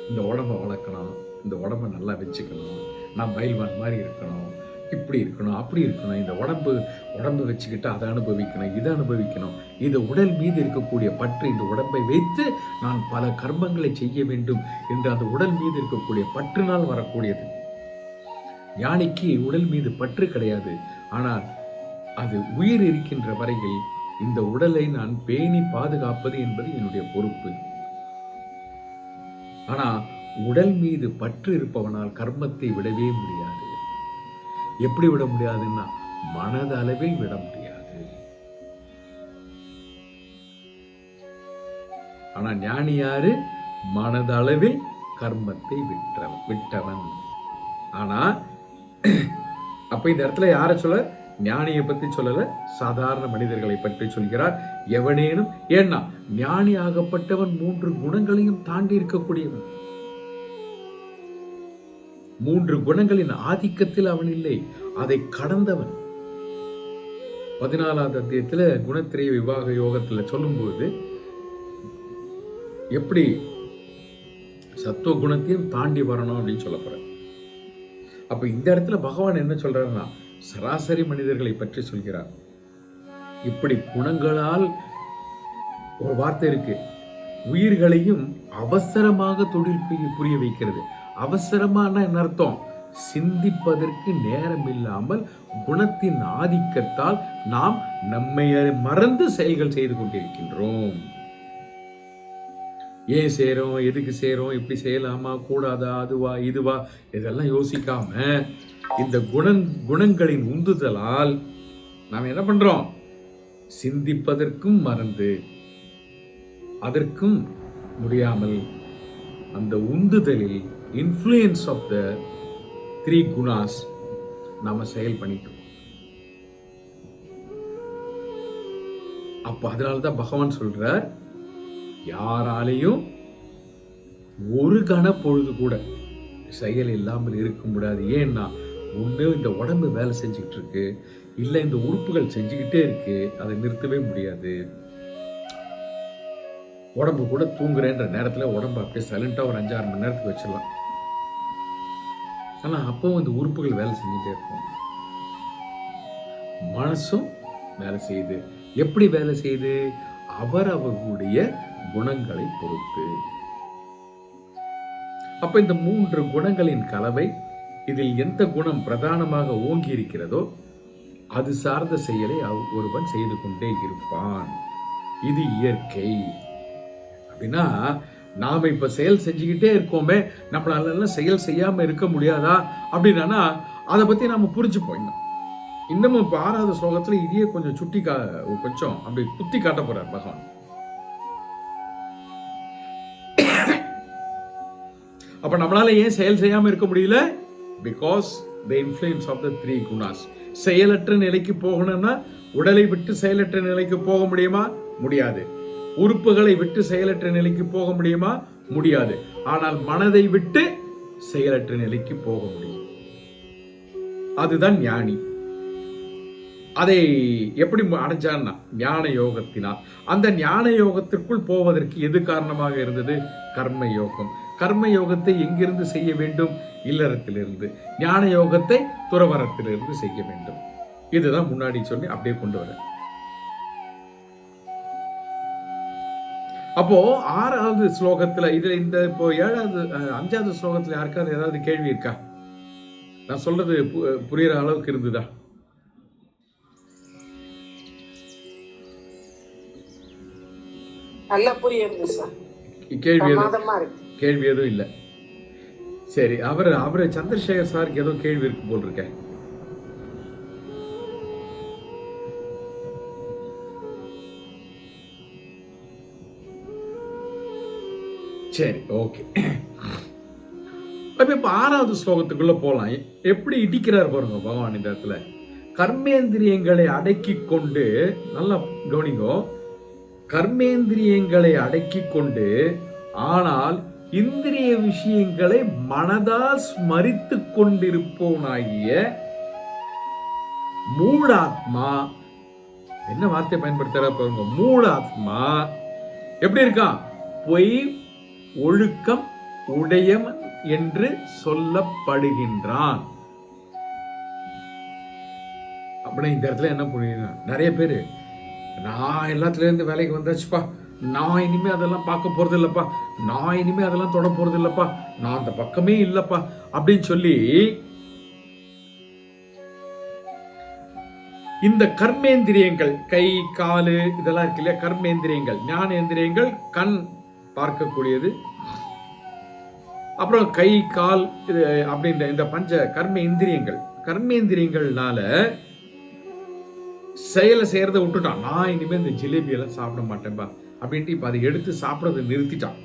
இந்த உடம்பை வளர்க்கணும், இந்த உடம்பை நல்லா வச்சுக்கணும், நான் பயில்வான் மாதிரி இருக்கணும், இப்படி இருக்கணும், அப்படி இருக்கணும், இந்த உடம்பு வச்சுக்கிட்டு அதை அனுபவிக்கணும், இதை அனுபவிக்கணும். இந்த உடல் மீது இருக்கக்கூடிய பற்று, இந்த உடம்பை வைத்து நான் பல கர்மங்களை செய்ய வேண்டும் என்று அந்த உடல் மீது இருக்கக்கூடிய பற்றுனால் வரக்கூடியது. ஞானிக்கு உடல் மீது பற்று கிடையாது. ஆனால் அது உயிர் இருக்கின்ற வரையில் இந்த உடலை நான் பேணி பாதுகாப்பது என்பது என்னுடைய பொறுப்பு. ஆனா உடல் மீது பற்று இருப்பவனால் கர்மத்தை விடவே முடியாது. எப்படி விட முடியாதுன்னா மனதளவில் விட முடியாது. ஆனா ஞானி யாரு? மனதளவில் கர்மத்தை விட்டவன். ஆனா அப்ப இந்த இடத்துல யார சொல்ல? ஞானியை பற்றி சொல்லல, சாதாரண மனிதர்களை பற்றி சொல்கிறார். எவனேனும், ஏன்னா ஞானி ஆகப்பட்டவன் 3 குணங்களையும் தாண்டி இருக்கக்கூடியவன். 3 குணங்களின் ஆதிக்கத்தில் அவன் இல்லை, அதை கடந்தவன். 14ஆவது அத்தியாயத்துல குணத்திரிய விவாக யோகத்துல சொல்லும்போது எப்படி சத்துவ குணத்தையும் தாண்டி வரணும் அப்படின்னு சொல்ல போற. அப்ப இந்த இடத்துல பகவான் என்ன சொல்றாருன்னா சராசரி மனிதர்களை பற்றி சொல்கிறார். இப்படி குணங்களால் ஒரு வார்த்தை இருக்கு, உயிர்களையும் அவசரமாக தொழில் புரிய வைக்கிறது. அவசரமான என்ன அர்த்தம்? சிந்திப்பதற்கு நேரம் இல்லாமல் குணத்தின் ஆதிக்கத்தால் நாம் நம்மை மறந்து செயல்கள் செய்து கொண்டிருக்கின்றோம். ஏன் செய்யறோம், எதுக்கு செய்யறோம், இப்படி செய்யலாமா, கூடாதா, அதுவா இதுவா, இதெல்லாம் யோசிக்காம இந்த குணங்களின் உந்துதலால் நாம் என்ன பண்றோம்? சிந்திப்பதற்கும் மறந்து, அதற்கும் முடியாமல் அந்த உந்துதலில் இன்ஃப்ளூயன்ஸ் ஆஃப் த 3 குணாஸ் நாம செயல் பண்ணிட்டோம். அப்ப அதனால்தான் பகவான் சொல்றார், யாராலையும் ஒரு கண பொழுது கூட செயல் இல்லாமல் இருக்க முடியாது. ஏன்னா ஒன்று இந்த உடம்பு வேலை செஞ்சுக்கிட்டு இருக்கு, இல்லை இந்த உறுப்புகள் செஞ்சுக்கிட்டே இருக்கு, அதை நிறுத்தவே முடியாது. உடம்பு கூட தூங்குறேன்ற நேரத்தில் உடம்பு அப்படியே சைலண்டாக ஒரு 5-6 மணி நேரத்துக்கு வச்சிடலாம். ஆனால் அப்பவும் இந்த உறுப்புகள் வேலை செஞ்சுட்டே இருக்கும். மனசும் வேலை செய்யுது. எப்படி வேலை செய்யுது? அவர்களுடைய குணங்களை பொறுத்து. அப்ப இந்த 3 குணங்களின் கலவை, இதில் எந்த குணம் பிரதானமாக ஓங்கி இருக்கிறதோ அது சார்ந்த செயலை ஒருவன் செய்து கொண்டே இருப்பான். இது இயற்கை. அப்படின்னா நாம இப்ப செயல் செஞ்சுக்கிட்டே இருக்கோமே, நம்மளால செயல் செய்யாம இருக்க முடியாதா அப்படின்னா அதை பத்தி நாம புரிஞ்சுப்போம். இன்னமும் இப்ப 6வது ஸ்லோகத்துல இதையே கொஞ்சம் கொஞ்சம் அப்படி குத்தி காட்ட போறார் பகவான். அப்ப நம்மளால ஏன் செயல் செய்யாம இருக்க முடியல? Because the influence of the 3 குணாஸ். செயலற்ற நிலைக்கு போகணும்னா உடலை விட்டு செயலற்ற நிலைக்கு போக முடியுமா? முடியாது. உறுப்புகளை விட்டு செயலற்ற நிலைக்கு போக முடியுமா? முடியாது. ஆனால் மனதை விட்டு செயலற்ற நிலைக்கு போக முடியும். அதுதான் ஞானி. அதை எப்படி அடைஞ்சான்னா ஞான யோகத்தினால். அந்த ஞான யோகத்திற்குள் போவதற்கு எது காரணமாக இருந்தது? கர்ம யோகம். கர்ம யோகத்தை எங்கிருந்து செய்ய வேண்டும்? இல்லறத்திலிருந்து. ஞான யோகத்தை துறவரத்திலிருந்து செய்ய வேண்டும். இதுதான் முன்னாடி சொல்லி அப்படியே கொண்டு வர. அப்போ 6வது ஸ்லோகத்துல இதுல இந்த இப்போ 5வது ஸ்லோகத்துல யாருக்காவது ஏதாவது கேள்வி இருக்கா? நான் சொல்றது புரியுற அளவுக்கு இருந்துதா? கேள்வி எதுவும் இல்லை. சரி, அவரு சந்திரசேகர் சாருக்கு ஏதோ கேள்வி இருக்கு போல் இருக்க. சரி, ஓகே. இப்ப 6வது ஸ்லோகத்துக்குள்ள போலாம். எப்படி இடிக்கிறார் பாருங்க பகவான் இந்த இடத்துல. கர்மேந்திரியங்களை அடக்கி கொண்டு, நல்லா கவனிங்கோ, கர்மேந்திரியங்களை அடக்கி கொண்டு ஆனால் இந்திரிய விஷயங்களை மனதால் ஸ்மரித்து கொண்டிருப்போனாகிய மூடாத்மா. என்ன வார்த்தை பயன்படுத்துற பாருங்க. மூடாத்மா எப்படி இருக்கான்? பொய் ஒழுக்கம் உடையவன் என்று சொல்லப்படுகின்றான். அப்படின்னா இந்த இடத்துல என்ன புரியுது? நிறைய பேரு நான் எல்லாத்துல இருந்து வேலைக்கு வந்தாச்சுப்பா, நான் இனிமே அதெல்லாம் பார்க்க போறது இல்லப்பா, நான் இனிமே அதெல்லாம் தொட போறது இல்லப்பா, நான் அந்த பக்கமே இல்லப்பா அப்படின்னு சொல்லி இந்த கர்மேந்திரியங்கள், கை காலு இதெல்லாம் இருக்கு இல்லையா, கர்மேந்திரியங்கள். ஞானேந்திரியங்கள் கண் பார்க்கக்கூடியது, அப்புறம் கை கால் அப்படின்ற இந்த பஞ்ச கர்ம இந்திரியங்கள். கர்மேந்திரியங்கள்னால செயலை செய்யறதை விட்டுட்டான். நான் இனிமே இந்த ஜிலேபியெல்லாம் சாப்பிட மாட்டேன்பா அப்படின்ட்டு இப்ப அதை எடுத்து சாப்பிட்றதை நிறுத்திட்டான்.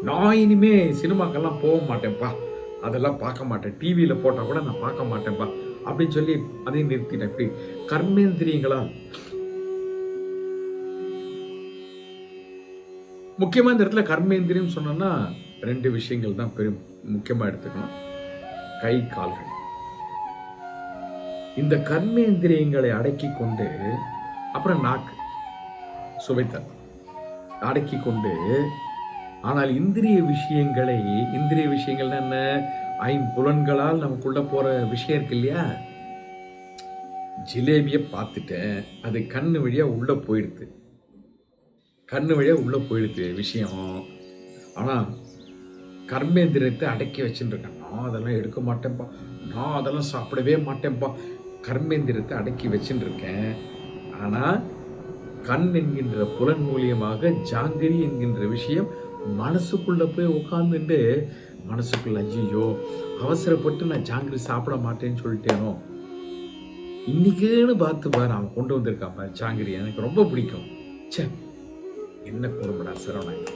நான் இனிமே சினிமாக்கெல்லாம் போக மாட்டேன்ப்பா, அதெல்லாம் பார்க்க மாட்டேன், டிவியில போட்டா கூட நான் பார்க்க மாட்டேன்ப்பா அப்படின்னு சொல்லி அதையும் நிறுத்திட்டேன். இப்படி கர்மேந்திரியங்களால் முக்கியமா இந்த இடத்துல கர்மேந்திரியம் சொன்னோம்னா 2 விஷயங்கள் தான் பெரும் முக்கியமா எடுத்துக்கணும். கை கால்கள். இந்த கர்மேந்திரியங்களை அடக்கி கொண்டு, அப்புறம் நாக்கு சுவைத்தல் அடக்கி கொண்டு, ஆனால் இந்திரிய விஷயங்கள்னா என்ன? 5 புலன்களால் நமக்குள்ள போற விஷயம் இருக்கு இல்லையா. ஜிலேபிய பார்த்துட்டேன், அது கண்ணு வழியா உள்ள போயிடுது, விஷயம். ஆனா கர்மேந்திரியத்தை அடக்கி வச்சுட்டு இருக்கேன். நான் அதெல்லாம் எடுக்க மாட்டேன்ப்பா, நான் அதெல்லாம் சாப்பிடவே மாட்டேன்ப்பா, கர்மேந்திரத்தை அடக்கி வச்சுட்டு இருக்கேன். ஆனா கண் என்கின்ற புலன் மூலியமாக ஜாங்கிரி என்கின்ற விஷயம் மனசுக்குள்ள போய் உட்கார்ந்துட்டு மனசுக்குள்ள ஐயோ அவசரப்பட்டு நான் ஜாங்கிரி சாப்பிட மாட்டேன்னு சொல்லிட்டேனோ, இன்னைக்குன்னு பார்த்து பாரு அவன் கொண்டு வந்திருக்கான் பாரு ஜாங்கிரி, எனக்கு ரொம்ப பிடிக்கும், சே என்ன கொடுமடா சரவணன்.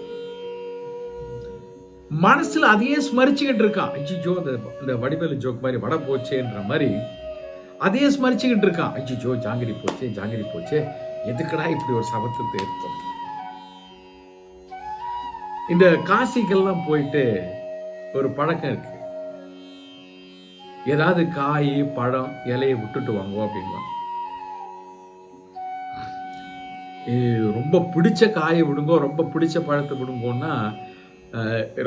மனசுல அதையே ஸ்மரிச்சுக்கிட்டு இருக்கான். ஐயோ இந்த வடிவேலு ஜோக் மாதிரி வடை போச்சேன்ற மாதிரி அதையே ஸ்மரிச்சுக்கிட்டு இருக்கான். ஐயோ ஜாங்கிரி போச்சே, எதுக்கடா இப்படி ஒரு சபத்தை எடுத்தோம். இந்த காசிக்கெல்லாம் போயிட்டு ஒரு பழக்கம் இருக்கு. ஏதாவது காய் பழம் இலையை விட்டுட்டு வாங்குவோம் அப்படின்வாங்க. ரொம்ப பிடிச்ச காயை விடுங்கோ, ரொம்ப பிடிச்ச பழத்தை விடுங்கோன்னா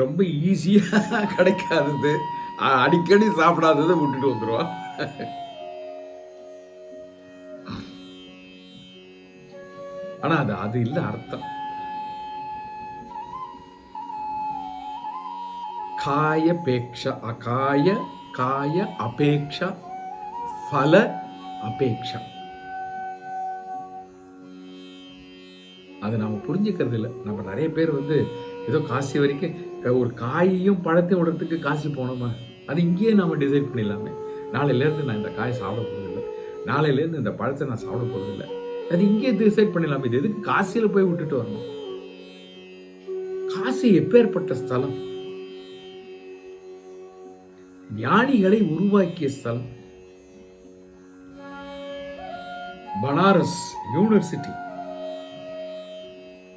ரொம்ப ஈஸியாக கிடைக்காதது, அடிக்கடி சாப்பிடாததை விட்டுட்டு வந்துடுவான். ஆனா அது இல்ல அர்த்தம். காயபேக்ஷ அகாய காய அபேக்ஷ ஃபல அபேக்ஷ. அதை நாம புரிஞ்சுக்கிறது இல்லை. நம்ம நிறைய பேர் ஏதோ காசி வரைக்கும் ஒரு காயையும் பழத்தையும் விடுறதுக்கு காசி போனோமா, அது இங்கேயே நாம டிசைட் பண்ணிடலாமே. நாளையிலேருந்து நான் இந்த காயை சாப்பிட போறதில்லை, நாளையிலேருந்து இந்த பழத்தை நான் சாப்பிட போறதில்லை, அது இங்கேயே டிசைட் பண்ணிடலாமே. இது எதுக்கு காசியில போய் விட்டுட்டு வரணும்? காசி எப்பேற்பட்ட ஸ்தலம், ஞானிகளை உருவாக்கிய ஸ்தலம். பனாரஸ் யூனிவர்சிட்டி,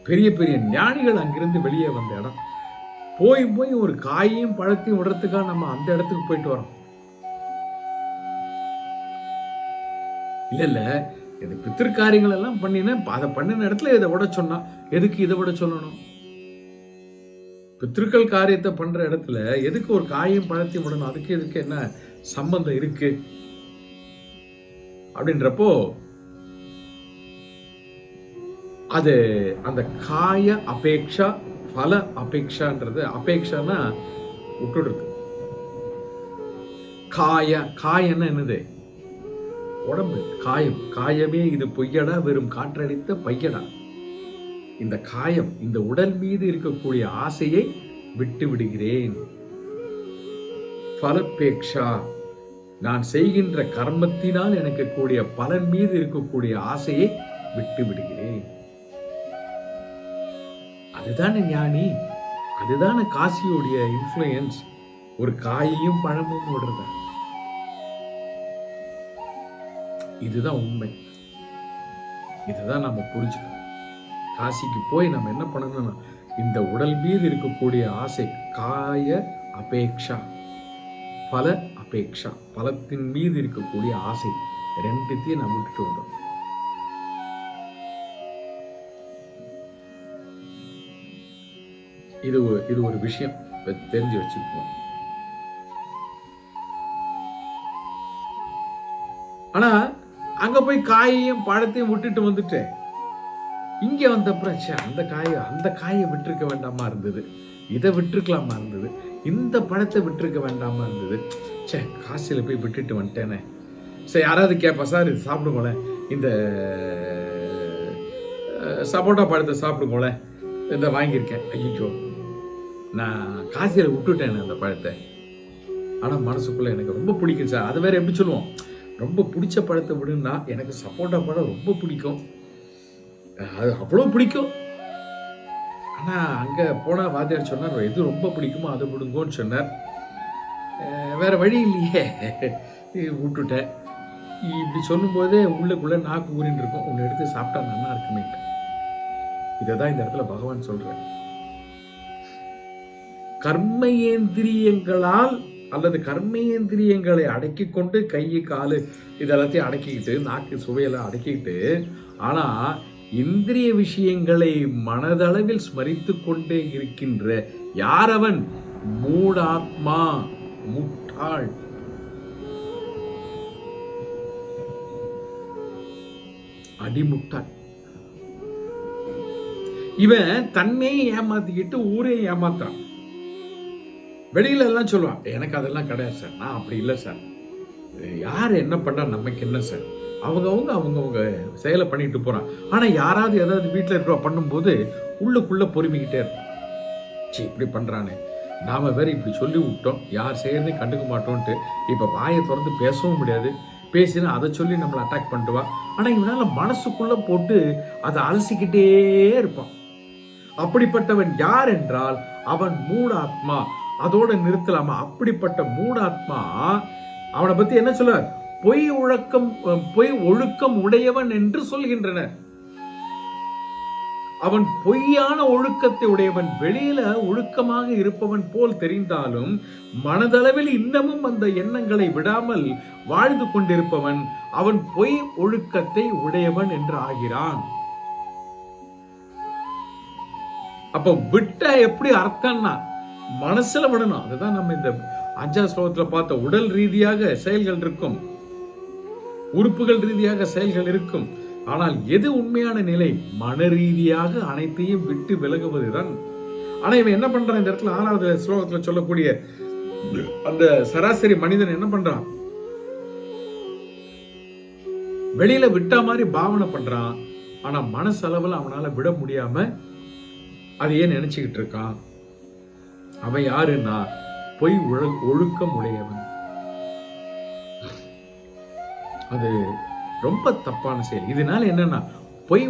பெரிய பெரிய ஞானிகள் அங்கிருந்து வெளியே வந்த இடம். போய் ஒரு காயையும் பழத்தையும் விடுறதுக்காக நம்ம அந்த இடத்துக்கு போயிட்டு வரோம். இல்ல இது பித்திருக்காரியங்கள் எல்லாம் பண்ணினேன், அதை பண்ணின இடத்துல இதை விட சொன்னா எதுக்கு இதை விட சொல்லணும்? பித்திருக்கள் காரியத்தை பண்ற இடத்துல எதுக்கு ஒரு காயும் பழத்தையும் விடணும்? அதுக்கு எதுக்கு என்ன சம்பந்தம் இருக்கு அப்படின்றப்போ அது அந்த காய அபேக்ஷா பல அபேக்ஷான்றது, அபேக்ஷானா விட்டுடுறது. காயன்னா என்னது? உடம்பு. காயம், காயமே இது பொய்யடா வெறும் காற்றடித்த பையடா. இந்த காயம், இந்த உடல் மீது இருக்கக்கூடிய ஆசையை விட்டு விடுகிறேன். பலபேக்ஷா, நான் செய்கின்ற கர்மத்தினால் எனக்கு கூடிய பலன் மீது இருக்கக்கூடிய ஆசையை விட்டு விடுகிறேன். அதுதானே ஞானி, அதுதானே காசியோடைய இன்ஃப்ளூயன்ஸ். ஒரு காயையும் பழமும் விடுறதா, இதுதான் உண்மை. இதுதான் நம்ம புரிஞ்சுக்கணும். காசிக்கு போய் நம்ம என்ன பண்ணணும்னா, இந்த உடல் மீது இருக்கக்கூடிய ஆசை, காய அபேக்ஷா பல அபேக்ஷா, பலத்தின் மீது இருக்கக்கூடிய ஆசை, ரெண்டுத்தையும் நம்ம விட்டுட்டு வந்தோம். இது ஒரு விஷயம் தெரிஞ்சு வச்சுக்குவோம். ஆனா அங்க போய் காயையும் பழத்தையும் விட்டுட்டு வந்துட்டேன். இங்க வந்தப்புறம் அந்த காயை விட்டுருக்க வேண்டாமா இருந்தது, இதை விட்டுருக்கலாமா இருந்தது, இந்த பழத்தை விட்டுருக்க வேண்டாமா இருந்தது. காசில போய் விட்டுட்டு வந்துட்டேனே. சரி, யாராவது கேட்பா, சார் இது சாப்பிடுங்களேன், இந்த சப்போட்டா பழத்தை சாப்பிடுங்களேன், இந்த வாங்கியிருக்கேன். ஐயோ, நான் காசியில் விட்டுட்டேன் அந்த பழத்தை, ஆனால் மனசுக்குள்ளே எனக்கு ரொம்ப பிடிக்கும் சார். அது வேற எப்படி சொல்லுவோம், ரொம்ப பிடிச்ச பழத்தை விடுன்னா எனக்கு சப்போட்டா பழம் ரொம்ப பிடிக்கும், அது அவ்வளோ பிடிக்கும். ஆனால் அங்கே போனால் வாத்தியார் சொன்னார், எது ரொம்ப பிடிக்குமோ அதை விடுங்கோன்னு சொன்னார். வேற வழி இல்லையே, விட்டுட்டேன். இப்படி சொல்லும்போதே உள்ளுக்குள்ளே நாக்கு ஊறின்னு இருக்கும், ஒன்று எடுத்து சாப்பிட்டா நல்லா இருக்குமே. இதை தான் இந்த இடத்துல பகவான் சொல்கிறார். கர்மேந்திரியங்களால் அல்லது கர்மேந்திரியங்களை அடக்கி கொண்டு கை காலு இதெல்லாத்தையும் அடக்கிக்கிட்டு, நாக்கு சுவையெல்லாம் அடக்கிக்கிட்டு, ஆனா இந்திரிய விஷயங்களை மனதளவில் ஸ்மரித்து கொண்டே இருக்கின்ற யாரவன்? மூடாத்மா, முட்டாள். அடிமுட்டாள். இவன் தன்னையும் ஏமாத்திக்கிட்டு ஊரே ஏமாத்தான். வெளியில எல்லாம் சொல்லுவான், எனக்கு அதெல்லாம் கிடையாது சார், நான் அப்படி இல்லை சார், யார் என்ன பண்ணா நமக்கு என்ன சார், அவங்கவுங்க செயலை பண்ணிட்டு போறான். ஆனா யாராவது ஏதாவது வீட்டில் இருக்கிற பண்ணும்போது உள்ளுக்குள்ள பொறுமிக்கிட்டே இருக்கும், இப்படி பண்றானே, நாம வேற இப்படி சொல்லி விட்டோம், யார் செய்யறதையும் கண்டுக்க மாட்டோம்ட்டு இப்ப வாயை திறந்து பேசவும் முடியாது, பேசினா அதை சொல்லி நம்மளை அட்டாக் பண்ணிடுவா. ஆனா இவனால மனசுக்குள்ள போட்டு அதை அலசிக்கிட்டே இருப்பான். அப்படிப்பட்டவன் யார் என்றால் அவன் மூடாத்மா. அதோட நிறுத்தலாமா? அப்படிப்பட்ட மூடாத்மா அவனை பத்தி என்ன சொல்ல? பொய் ஒழுக்கம் உடையவன் என்று சொல்கின்றனர். அவன் பொய்யான ஒழுக்கத்தை உடையவன். வெளியில ஒழுக்கமாக இருப்பவன் போல் தெரிந்தாலும் மனதளவில் இன்னமும் அந்த எண்ணங்களை விடாமல் வாழ்ந்து கொண்டிருப்பவன் அவன் பொய் ஒழுக்கத்தை உடையவன் என்று ஆகிறான். அப்ப விட்ட எப்படி அர்த்தம்னா மனசுல விடணும். அதுதான் நம்ம இந்த 5ஆம் ஸ்லோகத்துல பார்த்த உடல் ரீதியாக செயல்கள் இருக்கும், உறுப்புகள் ரீதியாக செயல்கள் இருக்கும். ஆனால் எது உண்மையான நிலை? மன ரீதியாக அனைத்தையும் விட்டு விலகுவதுதான். ஆனா இவன் என்ன பண்றான் இந்த இடத்துல 6வது ஸ்லோகத்துல சொல்லக்கூடிய அந்த சராசரி மனிதன் என்ன பண்றான்? வெளியில விட்ட மாதிரி பாவனை பண்றான். ஆனா மனசளவில் அவனால விட முடியாம அதையே நினைச்சுக்கிட்டு இருக்கான். அவன் யாருன்னா பொய் ஒழுக்கம் உடையவன். அது ரொம்ப தப்பான செயல். இதனால என்னன்னா பொய்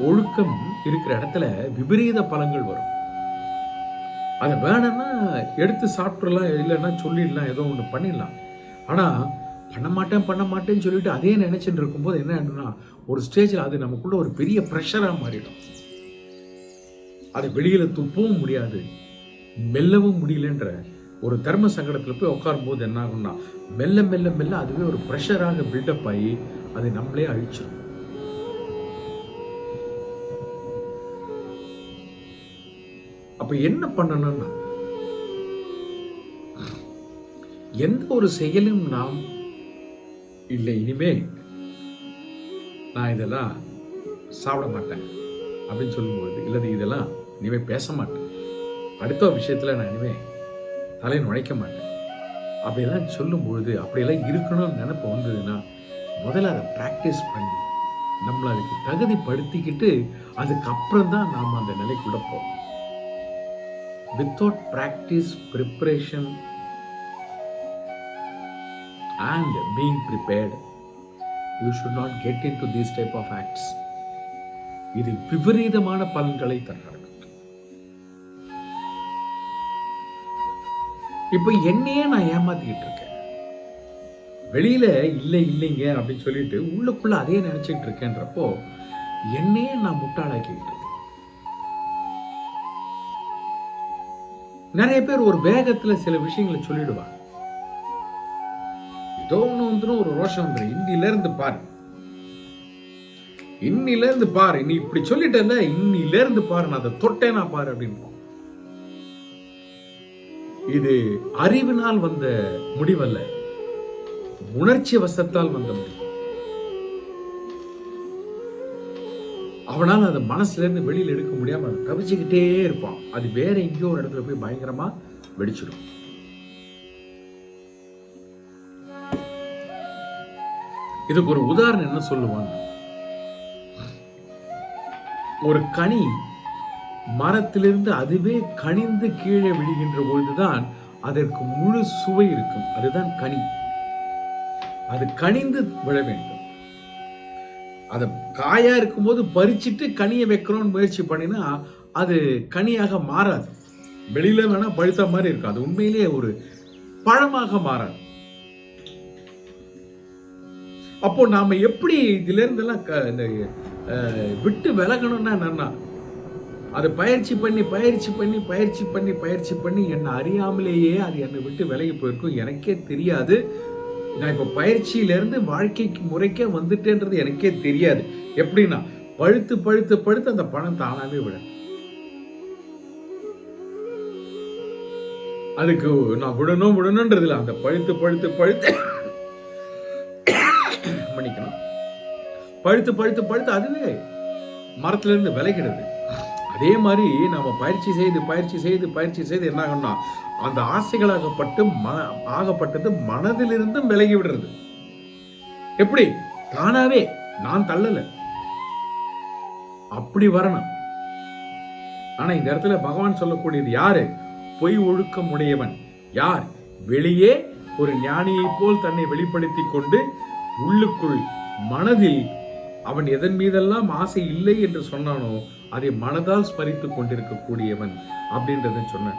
ஒழுக்கம் இருக்கிற இடத்துல விபரீத பலங்கள் வரும். அதை வேணும்னா எடுத்து சாப்பிடலாம், இல்லைன்னா சொல்லிடலாம், ஏதோ ஒன்று பண்ணிடலாம். ஆனா பண்ண மாட்டேன்னு சொல்லிட்டு அதே நினைச்சுட்டு இருக்கும்போது என்ன ஆகுதுன்னா ஒரு ஸ்டேஜில் அது நமக்குள்ள ஒரு பெரிய ப்ரெஷரா மாறிடும். அதை வெளியில துப்பவும் முடியாது, மெல்லவும் முடியலன்ற ஒரு தர்ம சங்கடத்துல போய் உட்காரும் போது என்ன ஆகும்னா மெல்ல மெல்ல மெல்ல அதுவே ஒரு ப்ரெஷராக பில்டப் ஆகி அது நம்மளே அழிச்சிடும். அப்ப என்ன பண்ணணும்னா எந்த ஒரு செயலும் நாம் இல்லை இனிமே நான் இதெல்லாம் சாப்பிட மாட்டேன் அப்படின்னு சொல்லும்போது, இல்லது இதெல்லாம் இனிமே பேச மாட்டேன், அடுத்த விஷயத்துல நான் இனிமே தலை நுழைக்க மாட்டேன் அப்படியெல்லாம் சொல்லும்பொழுது, அப்படியெல்லாம் இருக்கணும்னு நினைப்பு வந்ததுன்னா முதல்ல அதை ப்ராக்டிஸ் பண்ணி நம்மளை அதுக்கு தகுதிப்படுத்திக்கிட்டு அதுக்கப்புறம் தான் நாம் அந்த நிலைக்குள்ள போவோம். Without practice, preparation and being prepared, you should not get into these type of acts. இது விபரீதமான பலன்களை தருகிறது. இப்ப என்னையே நான் ஏமாத்திக்கிட்டு இருக்கேன். வெளியில இல்லைங்க அப்படின்னு சொல்லிட்டு உள்ளுக்குள்ள அதே நினைச்சிட்டு இருக்கேன்றப்போ என்னையே நான் முட்டாளாக்கிட்டு இருக்கேன். நிறைய பேர் ஒரு வேகத்துல சில விஷயங்களை சொல்லிடுவாங்க. ஏதோ ஒண்ணு வந்துடும், ஒரு ரோஷம் வந்துடும், இன்னில இருந்து பாரு, நீ இப்படி சொல்லிட்டல, இன்னில இருந்து பாரு, நான் அதை தொட்டேனா பாரு அப்படின்னு. இது அறிவினால் வந்த முடிவல்ல, உணர்ச்சி வசத்தால் வந்த முடிவு. அவனால் அதை மனசுல இருந்து வெளியில எடுக்க முடியாம அதை தவிச்சுக்கிட்டே இருப்பான். அது வேற எங்கேயோ ஒரு இடத்துல போய் பயங்கரமா வெடிச்சிடும். இதுக்கு ஒரு உதாரணம் என்ன சொல்லுவாங்க, ஒரு கனி மரத்திலிருந்து அதுவே கனிந்து கீழே விழுகின்ற பொழுதுதான் அதற்கு முழு சுவை இருக்கும். அதுதான் கனி. அது கனிந்து விழ வேண்டும். அது காயா இருக்கும் போது பறிச்சுட்டு கனியை வைக்கிறோம்னு முயற்சி பண்ணினா அது கனியாக மாறாது. வெளியில வேணா பழுத்த மாதிரி இருக்கும், அது உண்மையிலேயே ஒரு பழமாக மாறாது. அப்போ நாம எப்படி இதுல இருந்தெல்லாம் விட்டு விலகணும்னா என்னன்னா, அதை பயிற்சி பண்ணி என்னை அறியாமலேயே அது என்னை விட்டு விலகி போயிருக்கும். எனக்கே தெரியாது. நான் இப்ப பயிற்சியிலிருந்து வாழ்க்கைக்கு முறைக்கே வந்துட்டேன்றது எனக்கே தெரியாது. எப்படின்னா பழுத்து அந்த பணம் தானாவே விட, அதுக்கு நான் விடணும்ன்றது இல்லை. அந்த பழுத்து மன்னிக்கணும், பழுத்து அதுவே மரத்துல இருந்து விலகிடுது. அதே மாதிரி நாம பயிற்சி செய்து என்ன ஆகும்னா அந்த ஆசைகளாகப்பட்டது மனதிலிருந்து விலகி விடுறது. எப்படி? தானாவே, நான் தள்ளல, அப்படி வரணும். ஆனா இந்த இடத்துல பகவான் சொல்லக்கூடியது யாரு? பொய் ஒழுக்கம் உடையவன். யார்? வெளியே ஒரு ஞானியை போல் தன்னை வெளிப்படுத்தி கொண்டு உள்ளுக்குள் மனதில் அவன் எதன் மீதெல்லாம் ஆசை இல்லை என்று சொன்னானோ அதை மனதால் ஸ்மரித்துக் கொண்டிருக்கக்கூடியவன் அப்படின்றத சொன்ன.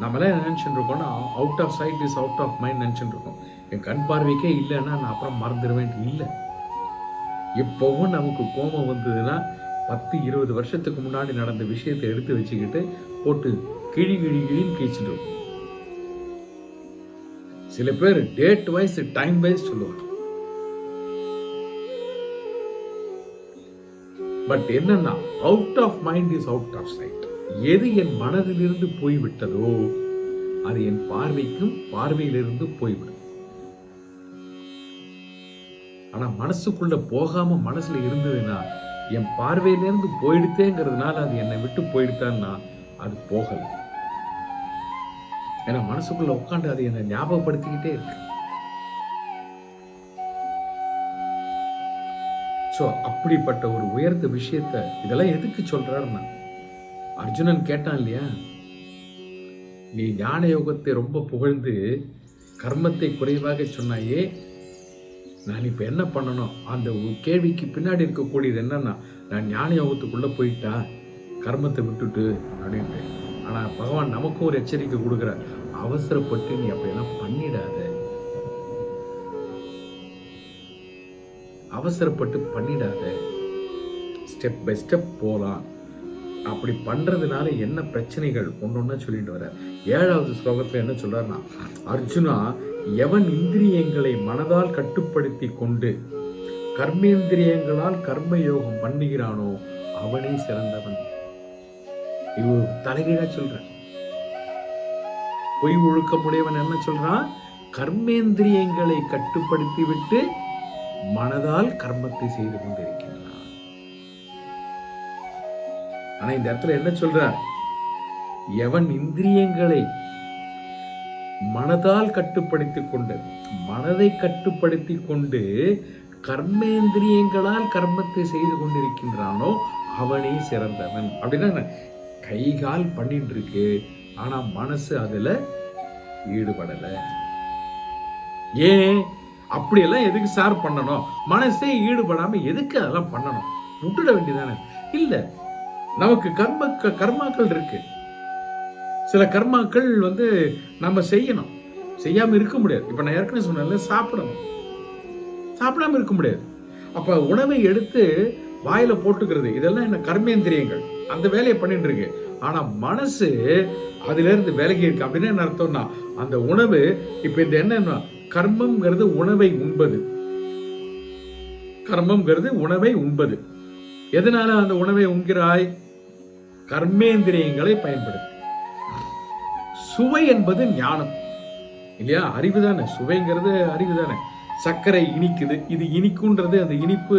நம்மளாம் நினைச்சுட்டு இருக்கோம்னா out of sight is out of mind நினைச்சுட்டு இருக்கோம். என் கண் பார்வைக்கே இல்லைன்னா நான் அப்புறம் மறந்துடுவேன். இல்லை, இப்பவும் நமக்கு கோபம் வந்ததுன்னா 10-20 வருஷத்துக்கு முன்னாடி நடந்த விஷயத்தை எடுத்து வச்சுக்கிட்டு போட்டு கிழின்னு கிழிச்சிட்டு இருக்கும். சில பேர் டேட் வைஸ் டைம் வைஸ் சொல்லுவாங்க. பட் என்னன்னா, out of mind is out of sight. எது என் மனதிலிருந்து போய்விட்டதோ அது என் பார்வைக்கும் பார்வையிலிருந்து போய்விடும். ஆனா மனசுக்குள்ள போகாம மனசுல இருந்ததுன்னா, என் பார்வையிலிருந்து போயிடுத்தேங்கிறதுனால அது என்னை விட்டு போயிடுத்தான்னா அது போகல. ஏன்னா மனசுக்குள்ள உட்காந்து அது என்னை ஞாபகப்படுத்திக்கிட்டே இருக்கு. அப்படிப்பட்ட ஒரு உயர்ந்த விஷயத்த இதெல்லாம் எதுக்கு சொல்றாருன்னா, அர்ஜுனன் கேட்டான் இல்லையா, நீ ஞான யோகத்தை ரொம்ப புகழ்ந்து கர்மத்தை குறைவாக சொன்னாயே, நான் இப்ப என்ன பண்ணணும்? அந்த கேள்விக்கு பின்னாடி இருக்கக்கூடியது என்னன்னா, நான் ஞான யோகத்துக்குள்ள போயிட்டா கர்மத்தை விட்டுட்டு அப்படின்ட்டு. ஆனா பகவான் நமக்கும் ஒரு எச்சரிக்கை கொடுக்குற, அவசரப்பட்டு நீ அப்படியெல்லாம் பண்ணிடாத, அவசரப்பட்டு பண்ணிடாத, ஸ்டெப் பை ஸ்டெப் போலாம். அப்படி பண்றதுனால என்ன பிரச்சனைகள் ஒன்னொன்னா சொல்லிட்டு வர. 7வது ஸ்லோகத்துல என்ன சொல்றாருன்னா, அர்ஜுனா, எவன் இந்திரியங்களை மனதால் கட்டுப்படுத்தி கொண்டு கர்மேந்திரியங்களால் கர்மயோகம் பண்ணுகிறானோ அவனே சிறந்தவன். இது தலைகீழா சொல்ற. பொய் ஒழுக்கமுடையவன் என்ன சொல்றான்? கர்மேந்திரியங்களை கட்டுப்படுத்தி விட்டு மனதால் கர்மத்தை செய்து கொண்டிருக்கின்றான். ஆனா இந்த இடத்துல என்ன சொல்ற? எவன் இந்திரியங்களை மனதால் கட்டுப்படுத்தி கொண்டு, மனதை கட்டுப்படுத்தி கொண்டு கர்மேந்திரியங்களால் கர்மத்தை செய்து கொண்டிருக்கின்றானோ அவனே சிறந்தவன். அப்படின்னா கை கால் பண்ணிட்டு இருக்கு, ஆனா மனசு அதுல ஈடுபடல. ஏன் அப்படியெல்லாம் எதுக்கு சார் பண்ணணும்? மனசே ஈடுபடாம எதுக்கு அதெல்லாம் பண்ணணும்? விட்டுட வேண்டியதானே? இல்ல, நமக்கு கர்மாக்கள் இருக்கு. சில கர்மாக்கள் நம்ம செய்யணும், செய்யாம இருக்க முடியாது. இப்ப நான் ஏற்கனவே சொன்னேன்ல, சாப்பிடணும், சாப்பிடாம இருக்க முடியாது. அப்ப உணவை எடுத்து வாயில போட்டுக்கிறது, இதெல்லாம் என்ன கர்மேந்திரியங்கள் அந்த வேலையை பண்ணிட்டு இருக்கு. ஆனா மனசு அதுல இருந்து விலகி இருக்கு. அப்படின்னு என்ன அர்த்தம்னா, அந்த உணவு இப்ப இந்த என்ன கர்மம்ங்கிறது உணவை உண்பது, கர்மம்ங்கிறது உணவை உண்பது. எதனால அந்த உணவை உண்கிறாய்? கர்மேந்திரியங்களை பயன்படுத்தி. சுவை என்பது ஞானம் இல்லையா? அறிவு தானே. சுவைங்கிறது அறிவு தானே. சர்க்கரை இனிக்குது, இது இனிக்குன்றது, அந்த இனிப்பு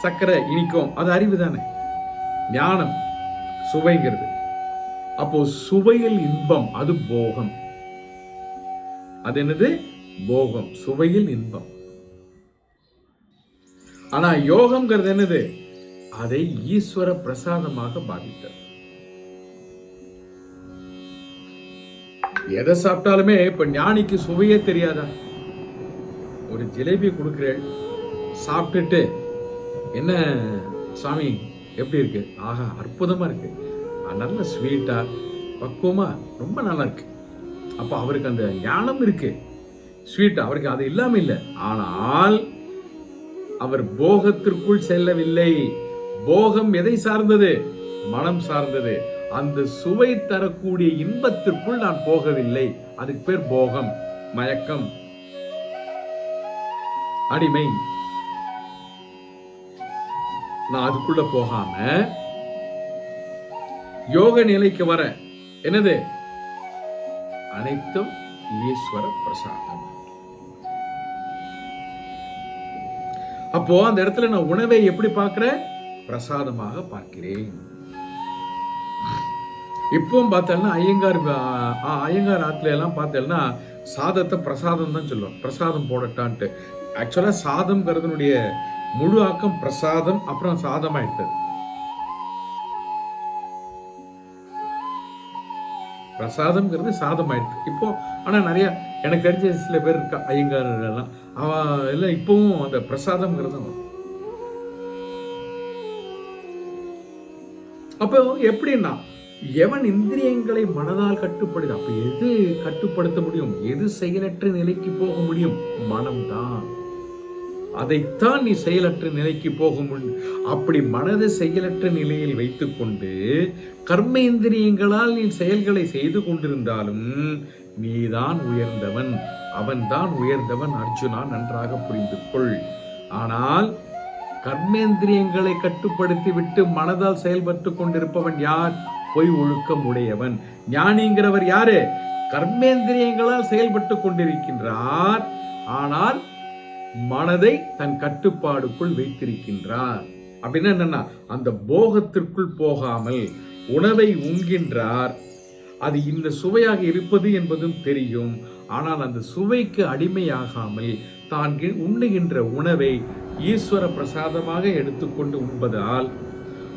சர்க்கரை இனிக்கும், அது அறிவு தானே. ஞானம் சுவைங்கிறது. அப்போ சுவையில் இன்பம், அது போகம். அது என்னது? போகம், சுவையில் இன்பம். ஆனா யோகம்ங்கிறது என்னது? அதை ஈஸ்வர பிரசாதமாக பாவித்தல். எதை சாப்பிட்டாலுமே இப்ப ஞானிக்கு சுவையே தெரியாதா? ஒரு ஜிலேபி கொடுக்கிறேன், சாப்பிட்டுட்டு என்ன சாமி எப்படி இருக்கு? ஆஹா, அற்புதமா இருக்கு, நல்ல ஸ்வீட்டா பக்குவமா ரொம்ப நல்லா இருக்கு. அப்ப அவருக்கு அந்த ஞானம் இருக்கு, ஸ்வீட் அவருக்கு அது இல்லாம இல்லை. ஆனால் அவர் போகத்திற்குள் செல்லவில்லை. போகம் எதை சார்ந்தது? மனம் சார்ந்தது. அந்த சுவை தரக்கூடிய இன்பத்திற்குள் நான் போகவில்லை. அதுக்கு பேர் போகம், மயக்கம், அடிமை. நான் அதுக்குள்ள போகாம யோக நிலைக்கு வர என்னது? அனைத்தும் ஈஸ்வர பிரசாதம். அப்போ அந்த இடத்துல நான் உணவை எப்படி பார்க்கிறேன்? பிரசாதமாக பார்க்கிறேன். இப்பவும் பார்த்தேன்னா ஐயங்கார் ஆத்துல எல்லாம் பார்த்தேன்னா சாதத்தை பிரசாதம் தான் சொல்லுவோம். பிரசாதம் போடட்டான்ட்டு. ஆக்சுவலா சாதம்ங்கிறதுனுடைய முழு ஆக்கம் பிரசாதம், அப்புறம் சாதம் ஆயிட்டது. பிரசாதம்ங்கிறது சாதம் ஆயிடுச்சு இப்போ. ஆனா நிறைய எனக்கு தெரிஞ்ச சில பேர் இருக்கா ஐயங்கார் எல்லாம், அவ எல்லாம் இப்பவும் அந்த பிரசாதம்ங்கிறது. அப்போ எப்படின்னா, எவன் இந்திரியங்களை மனதால் கட்டுப்படுது. அப்ப எது கட்டுப்படுத்த முடியும்? எது செயலற்ற நிலைக்கு போக முடியும்? மனம்தான். அதைத்தான் நீ செயலற்ற நிலைக்கு போகும். அப்படி மனதை செயலற்ற நிலையில் வைத்துக்கொண்டு கர்மேந்திரியங்களால் நீ செயல்களை செய்து கொண்டிருந்தாலும் நீதான் உயர்ந்தவன், அவன்தான் உயர்ந்தவன். அர்ஜுனா, நன்றாக புரிந்து கொள். ஆனால் கர்மேந்திரியங்களை கட்டுப்படுத்தி விட்டு மனதால் செயல்பட்டு கொண்டிருப்பவன் யார்? பொய் ஒழுக்கம் உடையவன். ஞானிங்கிறவர் யாரு? கர்மேந்திரியங்களால் செயல்பட்டு கொண்டிருக்கின்றார், ஆனால் மனதை தன் கட்டுப்பாடுக்குள் வைத்திருக்கின்றார். அப்படின்னா என்னன்னா, அந்த போகத்திற்குள் போகாமல் உணவை உண்கின்றார். அது இந்த சுவையாக இருப்பது என்பதும் தெரியும். ஆனால் அந்த சுவைக்கு அடிமையாகாமல் தான் உண்ணுகின்ற உணவை ஈஸ்வர பிரசாதமாக எடுத்துக்கொண்டு உண்பதால்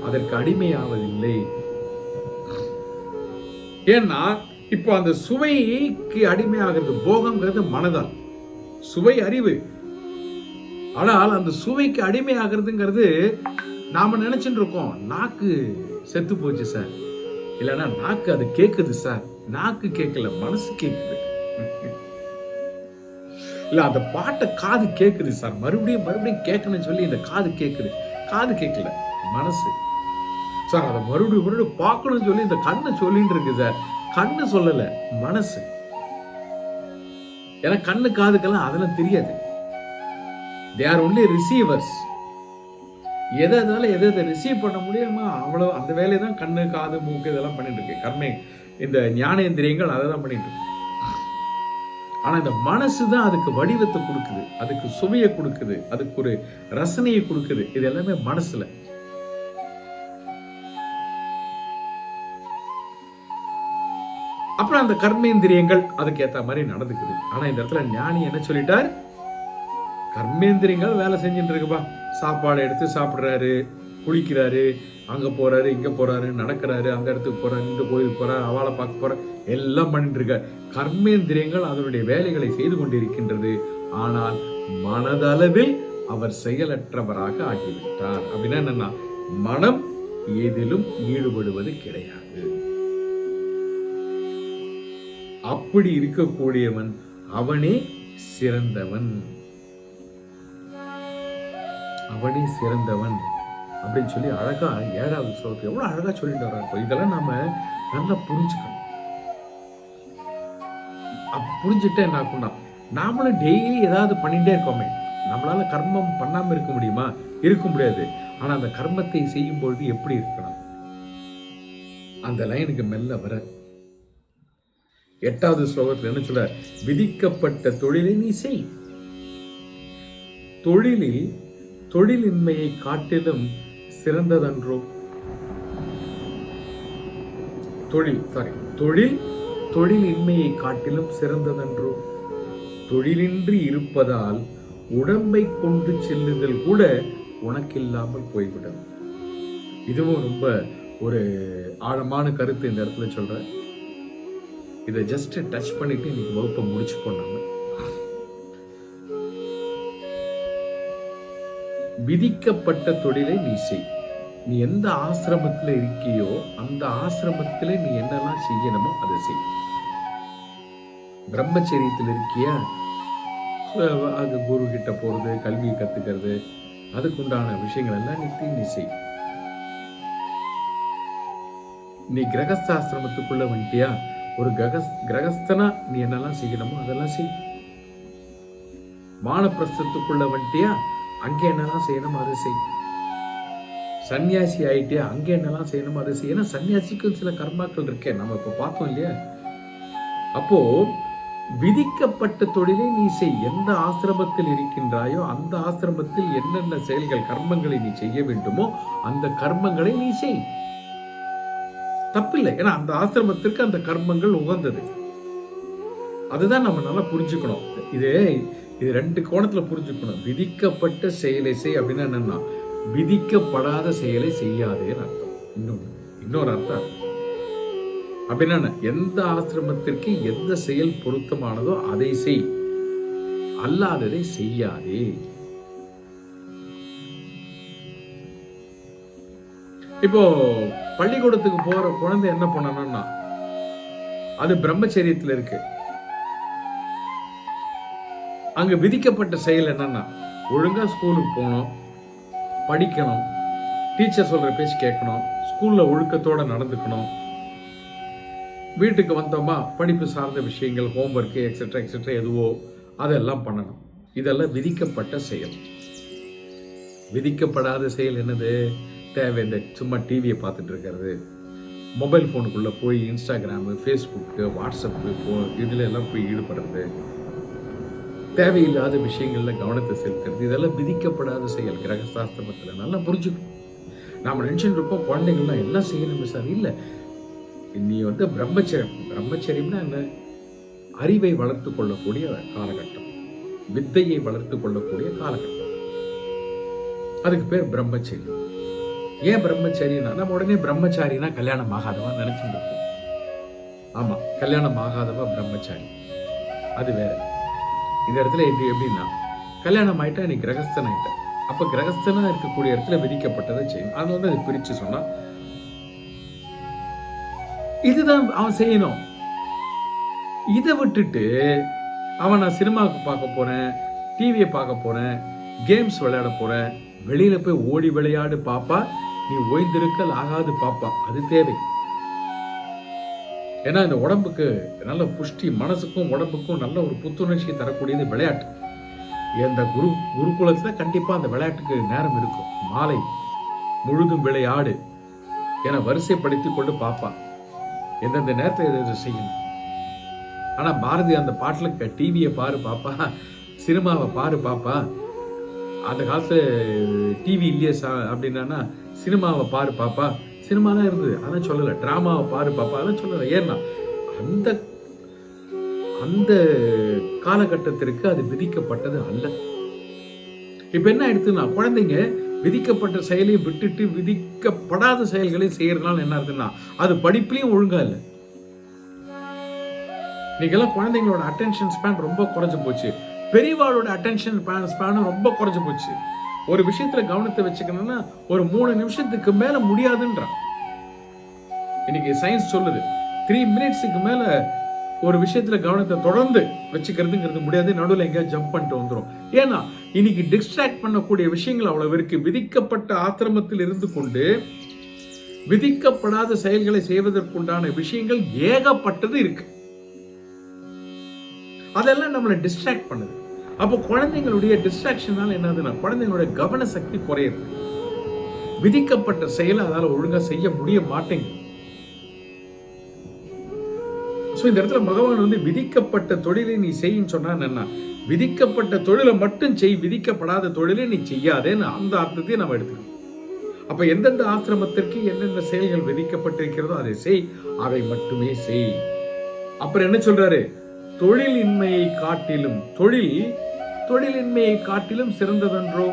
அதற்கு அடிமையாவதில்லை. ஏன்னா இப்போ அந்த சுவைக்கு அடிமையாகிறது போகம்ங்கிறது மனதால், சுவை அறிவு. ஆனால் அந்த சுவைக்கு அடிமையாகிறதுங்கிறது நாம நினைச்சுட்டு இருக்கோம், நாக்கு செத்து போச்சு சார், இல்லைன்னா நாக்கு அது கேக்குது சார். நாக்கு கேட்கல, மனசு கேக்குது. இல்ல அந்த பாட்டை காது கேக்குது சார், மறுபடியும் மறுபடியும் கேட்கணும்னு சொல்லி இந்த காது கேக்குது. காது கேட்கல, மனசு சார். அதை மறுபடியும் மறுபடியும் பார்க்கணும்னு சொல்லி இந்த கண்ணை சொல்லிட்டு இருக்கு சார். கண்ணு சொல்லல, மனசு. ஏன்னா கண்ணு காதுக்கெல்லாம் அதெல்லாம் தெரியாது. they are only receivers. எதை ரிசீவ் பண்ண முடியுமா அவ்வளோ அந்த வேலையை தான் கண்ணு காது மூக்கு இதெல்லாம் பண்ணிட்டு இருக்கு. கர்மே இந்த ஞானேந்திரியங்கள் அதை தான் பண்ணிட்டு இருக்கு. ஆனா இந்த மனசு தான் அதுக்கு வடிவத்தை கொடுக்குது, அதுக்கு சுவையை கொடுக்குது, அதுக்கு ஒரு ரசனையை கொடுக்குது. இது எல்லாமே மனசுல. அப்புறம் அந்த கர்மேந்திரியங்கள் அதுக்கு ஏத்த மாதிரி நடந்துக்குது. ஆனா இந்த இடத்துல ஞானி என்ன சொல்லிட்டார்? கர்மேந்திரியங்கள் வேலை செஞ்சுட்டு இருக்குப்பா. சாப்பாடு எடுத்து சாப்பிட்றாரு, குளிக்கிறாரு, அங்க போறாரு, இங்க போறாரு, நடக்கிறாரு, அந்த இடத்துக்கு போறாரு, இந்த கோயிலுக்கு போறாரு, அவளை பார்க்க போற, எல்லாம் பண்ணிட்டு இருக்க. கர்மேந்திரியங்கள் அதனுடைய வேலைகளை செய்து கொண்டிருக்கின்றது. ஆனால் மனதளவில் அவர் செயலற்றவராக ஆகிவிட்டார். அப்படின்னா என்னன்னா, மனம் எதிலும் ஈடுபடுவது கிடையாது. அப்படி இருக்கக்கூடியவன் அவனே சிறந்தவன், அவனே சிறந்தவன் அப்படின்னு சொல்லி அழகா 7வது ஸ்லோகத்தை எவ்வளவு அழகா சொல்லிட்டு வர்றாரு. இதெல்லாம் நாம நல்லா புரிஞ்சுக்கணும். புரிஞ்சுட்டா என்ன ஆகும்னா, நாமளும் டெய்லி ஏதாவது பண்ணிட்டே இருக்கோமே, நம்மளால கர்மம் பண்ணாம இருக்க முடியுமா? இருக்க முடியாது. ஆனா அந்த கர்மத்தை செய்யும் பொழுது எப்படி இருக்கணும், அந்த லைனுக்கு மெல்ல வர 8வது ஸ்லோகத்தில் என்ன சொல்ற? விதிக்கப்பட்ட தொழிலை நீ செய். தொழிலின்மையை காட்டிலும் சிறந்ததன்றோ? தொழிலின்மையை காட்டிலும் சிறந்ததன்றோ? தொழிலின்றி இருப்பதால் உடம்பை கொண்டு செல்லுதல் கூட உனக்கில்லாமல் போய்விடும். இதுவும் ரொம்ப ஒரு ஆழமான கருத்து இந்த இடத்துல சொல்றேன். இதை ஜஸ்ட் டச் பண்ணிட்டு இன்னைக்கு வகுப்பை முடிச்சுக்கோம். நாம விதிக்கப்பட்ட தொழிலை நீ செய். நீ எந்த ஆசிரமத்தில் இருக்கியோ அந்த ஆசிரமத்தில் நீ என்னெல்லாம் செய்யணுமோ அதை செய். பிரம்மச்சரியத்தில் இருக்கிய அங்க குரு கிட்ட போறது, கல்வி கத்துக்கிறது, அதுக்குண்டான விஷயங்கள் எல்லாம் நீ செய். நீ கிரகஸ்தாசிரமத்துக்குள்ள வந்துட்டியா, ஒரு கிரகஸ்தனா நீ என்னெல்லாம் செய்யணுமோ அதெல்லாம் செய். வானப்பிரஸ்தத்துக்குள்ள வந்துட்டியா, அங்கே என்னெல்லாம் செய்யணுமோ அதை செய். சன்னியாசி ஆயிட்டியா, அங்கே என்னெல்லாம் செய்யணுமோ அதை செய். ஏன்னா சன்னியாசிக்கும் சில கர்மாக்கள் இருக்கே, நம்ம இப்ப பார்த்தோம் இல்லையா? அப்போ விதிக்கப்பட்ட தொழிலை நீ செய். எந்த ஆசிரமத்தில் இருக்கின்றாயோ அந்த ஆசிரமத்தில் என்னென்ன செயல்கள் கர்மங்களை நீ செய்ய வேண்டுமோ அந்த கர்மங்களை நீ செய். தப்பில்லை. ஏன்னா அந்த ஆசிரமத்திற்கு அந்த கர்மங்கள் உகந்தது. அதுதான் நம்ம நல்லா புரிஞ்சுக்கணும். இது 2 கோணத்துல புரிஞ்சுக்கணும். விதிக்கப்பட்ட செயலை செய் அப்படின்னா என்னன்னா, விதிக்கப்படாத செயலை செய்யாதேன்னு அர்த்தம். இன்னொரு அர்த்தம் அப்படின்னா, எந்த ஆசிரமத்திற்கு எந்த செயல் பொருத்தமானதோ அதை செய், அல்லாததை செய்யாதே. இப்போ பள்ளிக்கூடத்துக்கு போற குழந்தை என்ன பண்ணணும்னா, அது பிரம்மச்சரியத்தில் இருக்கு. அங்க விதிக்கப்பட்ட செயல் என்னன்னா, ஒழுங்காக ஸ்கூலுக்கு போகணும், படிக்கணும், டீச்சர் சொல்கிற பேச்சு கேட்கணும், ஸ்கூலில் ஒழுக்கத்தோடு நடந்துக்கணும், வீட்டுக்கு வந்தோமா படிப்பு சார்ந்த விஷயங்கள், ஹோம்ஒர்க்கு எக்ஸெட்ரா எக்ஸெட்ரா எதுவோ அதெல்லாம் பண்ணணும். இதெல்லாம் விதிக்கப்பட்ட செயல். விதிக்கப்படாத செயல் என்னது? தேவை இந்த சும்மா டிவியை பார்த்துட்டு இருக்கிறது, மொபைல் ஃபோனுக்குள்ளே போய் இன்ஸ்டாகிராமு, ஃபேஸ்புக்கு, வாட்ஸ்அப்பு இதில் எல்லாம் போய் ஈடுபடுறது, தேவையில்லாத விஷயங்களில் கவனத்தை செலுத்துறது, இதெல்லாம் விதிக்கப்படாத செயல். கிரகசாஸ்திரத்தில் நல்லா புரிஞ்சுக்கணும். நாம் நினச்சிட்டு இருப்போம் குழந்தைங்கள்லாம் எல்லாம் செய்யணும் சார். இல்லை, நீ பிரம்மச்சரியம்னா என்ன? அறிவை வளர்த்து கொள்ளக்கூடிய காலகட்டம், வித்தையை வளர்த்து கொள்ளக்கூடிய காலகட்டம். அதுக்கு பேர் பிரம்மச்சரியம். ஏன் பிரம்மச்சரியம்னா, நம்ம உடனே பிரம்மச்சாரினா கல்யாணம் ஆகாதவா நினைச்சுட்டு இருக்கோம். ஆமா, கல்யாணம் ஆகாதவா பிரம்மச்சாரி, அது வேற. இந்த இடத்துல எப்படின்னா, கல்யாணம் ஆயிட்டா நீ கிரகஸ்தன் ஆயிட்ட. அப்ப கிரகஸ்தனா இருக்கக்கூடிய இடத்துல விதிக்கப்பட்டதை செய்யணும். அது அதை பிரிச்சு சொன்னா, இதுதான் அவன் செய்யணும். இதை விட்டுட்டு அவன் நான் சினிமாவுக்கு பார்க்க போறேன், டிவியை பார்க்க போறேன், கேம்ஸ் விளையாட போறேன், வெளியில போய் ஓடி விளையாடு பாப்பா, நீ ஓய்ந்திருக்கல் ஆகாது பாப்பா, அது தேவை. ஏன்னா இந்த உடம்புக்கு நல்ல புஷ்டி, மனசுக்கும் உடம்புக்கும் நல்ல ஒரு புத்துணர்ச்சி தரக்கூடியது விளையாட்டு. இந்த குருகுலத்துல கண்டிப்பா அந்த விளையாட்டுக்கு நேரம் இருக்கும். மாலை முழுதும் விளையாடு என வரிசைப்படுத்திக் கொண்டு பாப்பா எந்தெந்த நேரத்தில் எதை செய்யணும். ஆனா பாரதி அந்த பாட்டுல டிவியை பாரு பாப்பா, சினிமாவை பாரு பாப்பா. அந்த காலத்துல டிவி இல்லையே அப்படின்னா சினிமாவை பாரு பாப்பா, சினிமா தான் இருந்தது, அதான் சொல்லலை. டிராமாவை பாரு பாப்பா, அதான் சொல்லலை. ஏன்னா அந்த அந்த காலகட்டத்திற்கு அது விதிக்கப்பட்டது அல்ல. இப்ப என்ன எடுத்துன்னா, குழந்தைங்க விதிக்கப்பட்ட செயலையும் விட்டுட்டு விதிக்கப்படாத செயல்களையும் செய்யறதுனால என்ன இருக்குன்னா, அது படிப்புலயும் ஒழுங்கா இல்லை. இன்னைக்கெல்லாம் குழந்தைங்களோட அட்டென்ஷன் ஸ்பேன் ரொம்ப குறைஞ்சு போச்சு. பெரியவாளோட அட்டென்ஷன் ஸ்பேனும் ரொம்ப குறைஞ்சு போச்சு. ஒரு விஷயத்துல கவனத்தை வச்சுக்கணும்னா ஒரு 3 நிமிஷத்துக்கு மேல முடியாதுன்றான். இன்னைக்கு சயின்ஸ் சொல்லுது 3 மினிட்ஸுக்கு மேல ஒரு விஷயத்துல கவனத்தை தொடர்ந்து வச்சுக்கிறதுங்கிறது முடியாது. நடுவில் எங்கேயாவது ஜம்ப் பண்ணிட்டு வந்துடும். ஏன்னா இன்னைக்கு டிஸ்ட்ராக்ட் பண்ணக்கூடிய விஷயங்கள் அவ்வளவு இருக்கு. விதிக்கப்பட்ட ஆசிரமத்தில் இருந்து கொண்டு விதிக்கப்படாத செயல்களை செய்வதற்குண்டான விஷயங்கள் ஏகப்பட்டது இருக்கு. அதெல்லாம் நம்மளை டிஸ்ட்ராக்ட் பண்ணுது. அப்போ குழந்தைங்களுடைய டிஸ்ட்ராக்ஷனால என்னதுன்னா, குழந்தைங்களுடைய கவன சக்தி குறையுது. விதிக்கப்பட்ட செயலை அதால ஒழுங்கா செய்ய முடிய மாட்டேங்குது. இந்த இடத்துல பகவான் விதிக்கப்பட்ட தொழிலை நீ செய்யின்னு சொன்னா என்ன, விதிக்கப்பட்ட தொழிலை மட்டும் செய், விதிக்கப்படாத தொழிலை நீ செய்யாதேன்னு அந்த அர்த்தத்தையும் நம்ம எடுத்துக்கணும். அப்ப எந்தெந்த ஆசிரமத்திற்கு என்னென்ன செயல்கள் விதிக்கப்பட்டிருக்கிறதோ அதை செய், அதை மட்டுமே செய். அப்புறம் என்ன சொல்றாரு, தொழிலின்மையை காட்டிலும் தொழிலின்மையை காட்டிலும் சிறந்ததன்றோ.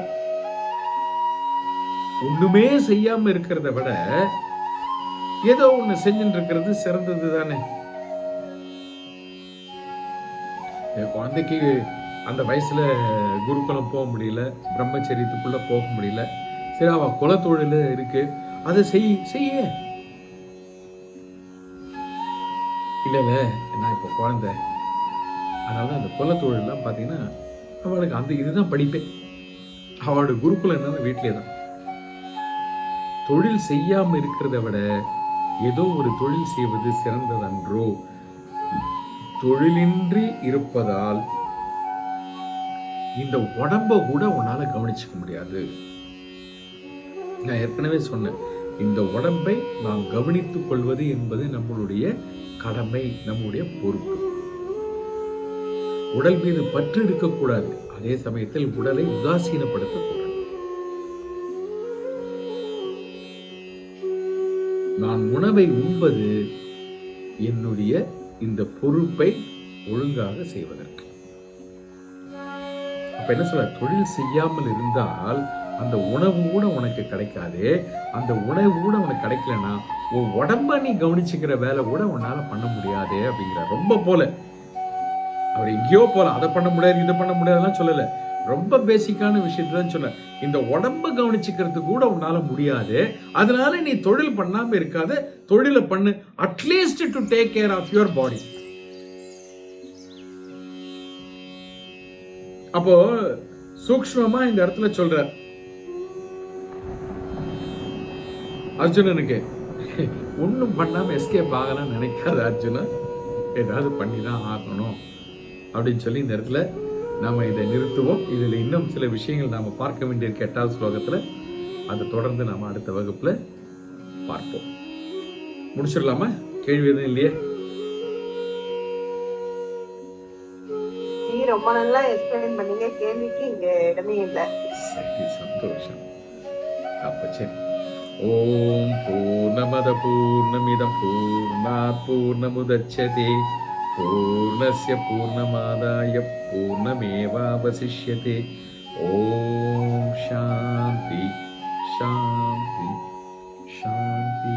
ஒண்ணுமே செய்யாம இருக்கிறத விட ஏதோ ஒண்ணு செஞ்சுட்டு இருக்கிறது சிறந்தது தானே. குழந்தைக்கு அந்த வயசுல குருகுலம் போக முடியல, பிரம்மச்சரியத்துக்குள்ள போக முடியல. சரி, அவ குலத்தொழில் இருக்கு, அதை செய்ய. இல்ல நான் இப்போ குழந்தை, அதனால அந்த குலத்தொழிலாம் பார்த்தீங்கன்னா அவளுக்கு அந்த இதுதான் படிப்பே. அவளோட குருகுலம் என்னன்னா வீட்டிலே தான். தொழில் செய்யாம இருக்கிறத விட ஏதோ ஒரு தொழில் செய்வது சிறந்ததன்றோ. தொழிலின்றி இருப்பதால் இந்த உடம்ப கூட உன்னால கவனிச்சுக்க முடியாது. நான் ஏற்கனவே சொன்னேன், இந்த உடம்பை நாம் கவனித்துக் கொள்வது என்பது நம்மளுடைய கடமை, நம்முடைய பொறுப்பு. உடல் மீது பற்று இருக்கக்கூடாது, அதே சமயத்தில் உடலை உதாசீனப்படுத்தக்கூடாது. நான் உணவை உண்பது என்னுடைய இந்த பொறுப்பை ஒழுங்காக செய்வதற்கு. அப்ப என்ன சொல்ற, தொழில் செய்யாமல் இருந்தால் அந்த உணவு கூட உனக்கு கிடைக்காது. அந்த உணவு கூட உனக்கு கிடைக்கலன்னா உன் உடம்ப நீ கவனிச்சுக்கிற வேலை கூட உன்னால பண்ண முடியாது அப்படிங்கிற. ரொம்ப போல அவர் எங்கேயோ போல, அதை பண்ண முடியாது இதை பண்ண முடியாதுலாம் சொல்லல, ரொம்ப பேசிக்கான விஷயத்தை தான் சொல்ல. இந்த உடம்ப கவனிச்சுக்கிறது கூட உன்னால முடியாது, அதனால நீ தொழில் பண்ணாம இருக்காத, தொழிலை பண்ணு, at least to take care of your body. அப்போ சூக்ஷ்மமா இந்த இடத்துல சொல்றார் அர்ஜுனனுக்கு. ஒன்றும் பண்ணாம எஸ்கேப் ஆகலாம்னு நினைக்காத அர்ஜுனா, ஏதாவது பண்ணி தான் ஆகணும் அப்படின்னு சொல்லி இந்த இடத்துல நாம இதை நிறுத்துவோம். இதில் இன்னும் சில விஷயங்கள் நாம பார்க்க வேண்டியிருக்க 8வது ஸ்லோகத்துல, அதை தொடர்ந்து நாம அடுத்த வகுப்புல பார்ப்போம். முடிச்சிடலாமா? கேள்வி எதுவும் இல்லையே?
ரொம்ப நல்லா எக்ஸ்பிளைன் பண்ணீங்க. கேள்விக்கு இங்க இடமே இல்லை.
சரி, சந்தோஷம். அப்ப சரி. ஓம் பூர்ணமத பூர்ணமிதம் பூர்ணாத் பூர்ணமுதச்யதே பூர்ணஸ்ய பூர்ணமாதாய பூர்ணமேவாவசிஷ்யதே. ஓம் சாந்தி சாந்தி சாந்தி.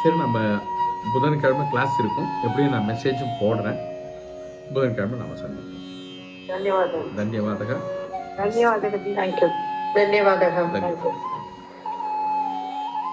சரி, நம்ம புதன்கிழமை கிளாஸ் இருக்கும். எப்படியும் நான் மெசேஜும் போடுறேன். புதன்கிழமை நம்ம சந்திப்போம்.
ಧನ್ಯವಾದ.
ಧನ್ಯವಾದ.
ಧನ್ಯವಾದ.
Thank you. ಧನ್ಯವಾದ.